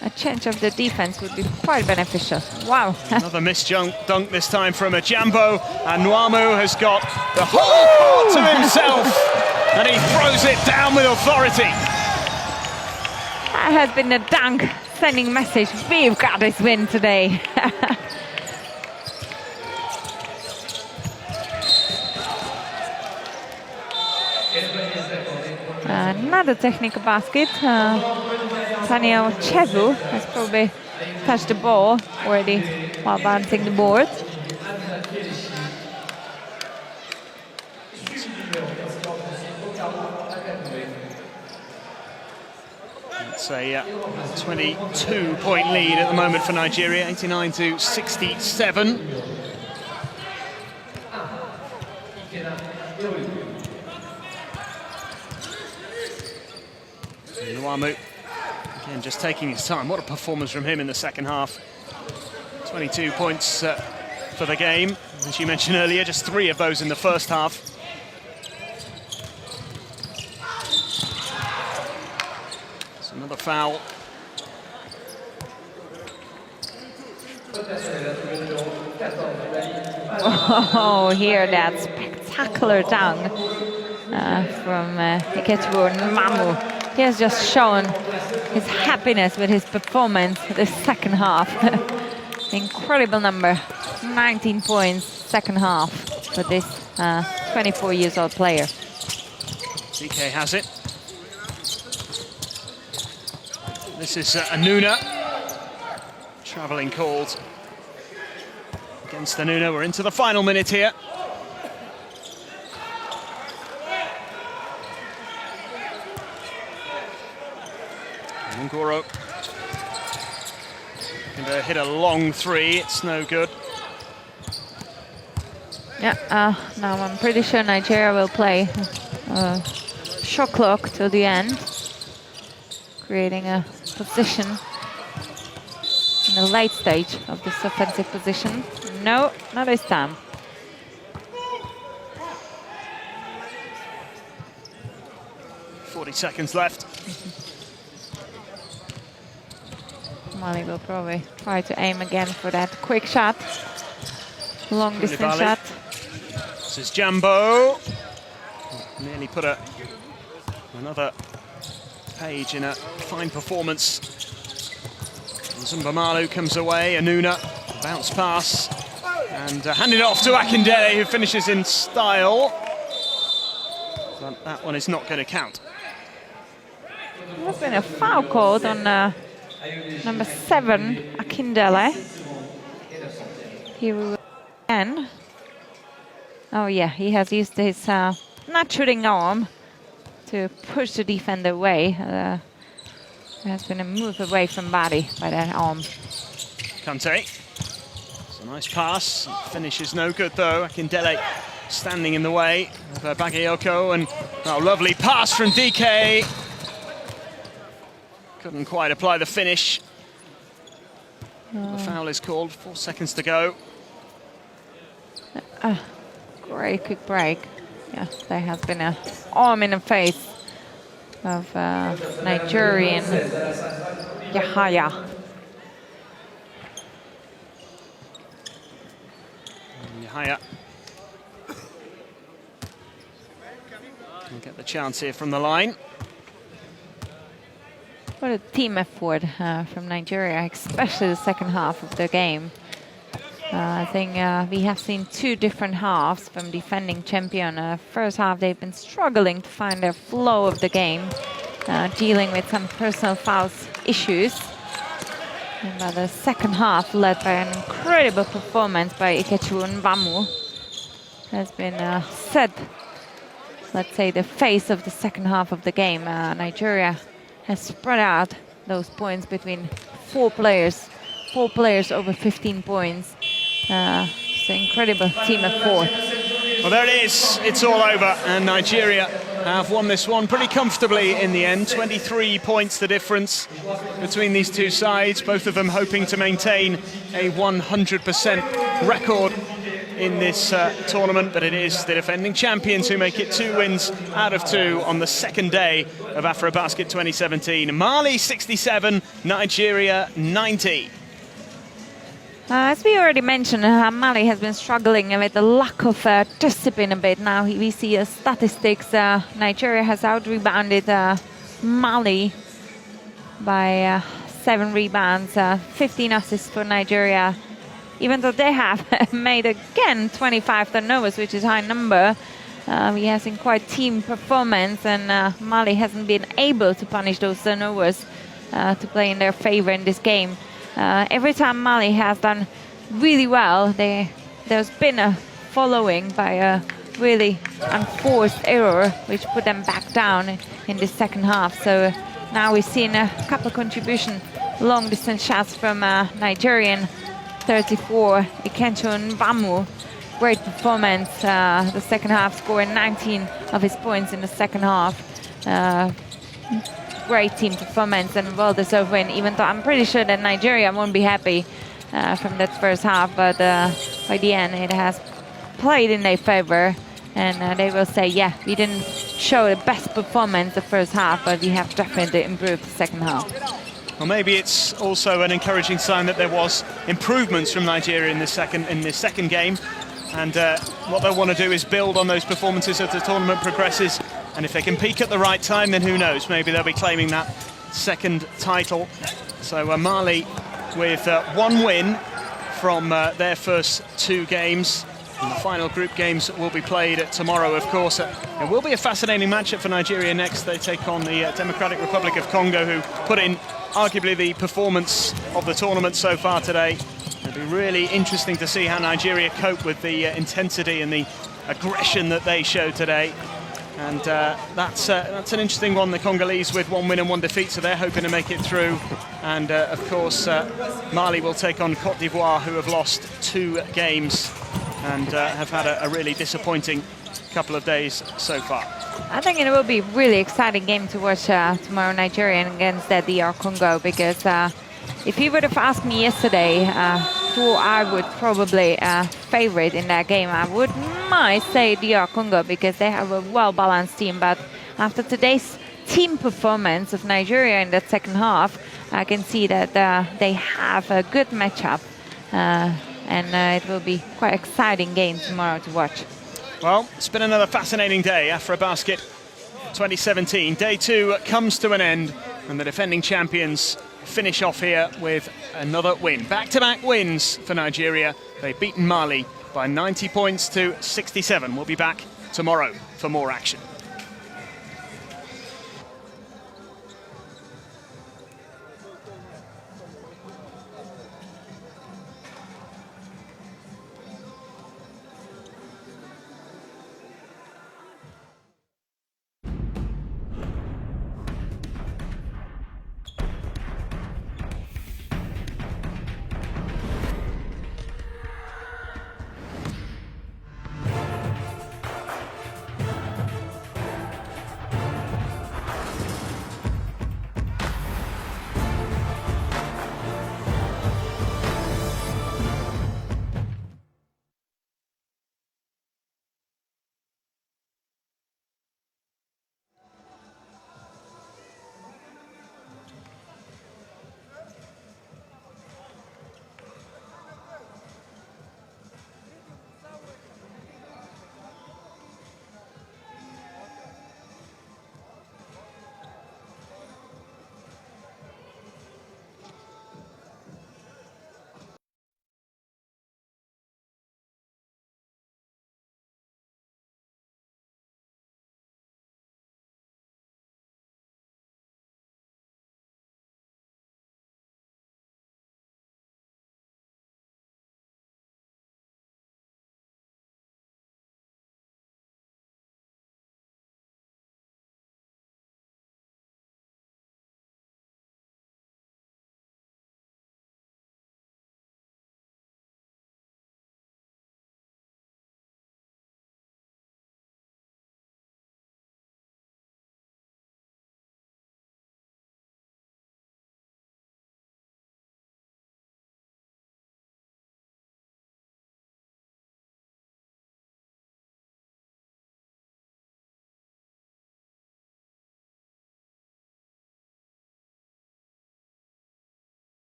a change of the defense would be quite beneficial. Wow! Another missed dunk this time from a Jambo, and Nwamu has got the whole court to himself. And he throws it down with authority. That has been a dunk sending message. We've got this win today. Another technical basket. Daniel Chevu has probably touched the ball already while bouncing the board. It's a 22-point lead at the moment for Nigeria, 89-67. Nwamu, again, just taking his time. What a performance from him in the second half. 22 points for the game. As you mentioned earlier, just 3 of those in the first half. Another foul. Oh, here that spectacular dunk from Ikechukwu Mamu. He has just shown his happiness with his performance this second half. Incredible number, 19 points second half for this 24 years old player. DK has it. This is Anuna. Travelling called against Anuna. We're into the final minute here. Ngoro gonna hit a long three, it's no good. Yeah, now I'm pretty sure Nigeria will play shot clock till the end, creating a position in the late stage of this offensive position. No, not this time. .40 seconds left. Mali will probably try to aim again for that quick shot, long distance shot. This is Jambo. Nearly put another page in a fine performance. Zumbamalu comes away, Anuna, bounce pass, and handed it off to Akindele, who finishes in style. But that one is not going to count. There's been a foul called on number 7, Akindele. Here we will again. Oh yeah, he has used his not shooting arm to push the defender away. There has been a move away from body by that arm. Kante. It's a nice pass. Finish is no good though. Akindele standing in the way of Bagayoko, and lovely pass from DK. Couldn't quite apply the finish. The foul is called, 4 seconds to go. Great quick break. Yeah, there has been an arm in the face of Nigerian Yahaya. Yahaya. We'll get the chance here from the line. What a team effort from Nigeria, especially the second half of the game. I think we have seen 2 different halves from defending champion. First half, they've been struggling to find their flow of the game, dealing with some personal fouls issues. And by the second half, led by an incredible performance by Ikechukwu Mamu, has been set, let's say, the face of the second half of the game. Nigeria has spread out those points between 4 players over 15 points. It's an incredible team effort. Well, there it is. It's all over, and Nigeria have won this one pretty comfortably in the end. 23 points the difference between these two sides, both of them hoping to maintain a 100% record in this tournament, but it is the defending champions who make it 2 wins out of 2 on the second day of AfroBasket 2017. Mali 67, Nigeria 90. As we already mentioned, Mali has been struggling with the lack of discipline a bit. Now we see statistics. Nigeria has out-rebounded Mali by 7 rebounds, 15 assists for Nigeria. Even though they have made again 25 turnovers, which is a high number, we have seen quite team performance, and Mali hasn't been able to punish those turnovers to play in their favor in this game. Every time Mali has done really well, there's been a following by a really unforced error, which put them back down in the second half. So now we've seen a couple contribution long distance shots from Nigerian 34, Ikechukwu Mamu. Great performance. The second half, scoring 19 of his points in the second half. Great team performance and well-deserved win, even though I'm pretty sure that Nigeria won't be happy from that first half, but by the end it has played in their favor, and they will say, yeah, we didn't show the best performance the first half, but we have definitely improved the second half. Well, maybe it's also an encouraging sign that there was improvements from Nigeria in this second game. And what they'll want to do is build on those performances as the tournament progresses. And if they can peak at the right time, then who knows? Maybe they'll be claiming that second title. So Mali with one win from their first 2 games. And the final group games will be played tomorrow, of course. It will be a fascinating matchup for Nigeria next. They take on the Democratic Republic of Congo, who put in arguably the performance of the tournament so far today. It'll be really interesting to see how Nigeria cope with the intensity and the aggression that they showed today. And that's an interesting one. The Congolese with 1 win and 1 defeat, so they're hoping to make it through. And of course, Mali will take on Cote d'Ivoire, who have lost 2 games and have had a really disappointing couple of days so far. I think it will be a really exciting game to watch tomorrow, Nigeria against the DR Congo, because if you would have asked me yesterday who I would probably favorite in that game, I might say DR Congo, because they have a well-balanced team. But after today's team performance of Nigeria in the second half, I can see that they have a good matchup. And it will be quite exciting game tomorrow to watch. Well, it's been another fascinating day. AfroBasket 2017. Day 2 comes to an end, and the defending champions finish off here with another win. Back-to-back wins for Nigeria. They've beaten Mali by 90 points to 67. We'll be back tomorrow for more action.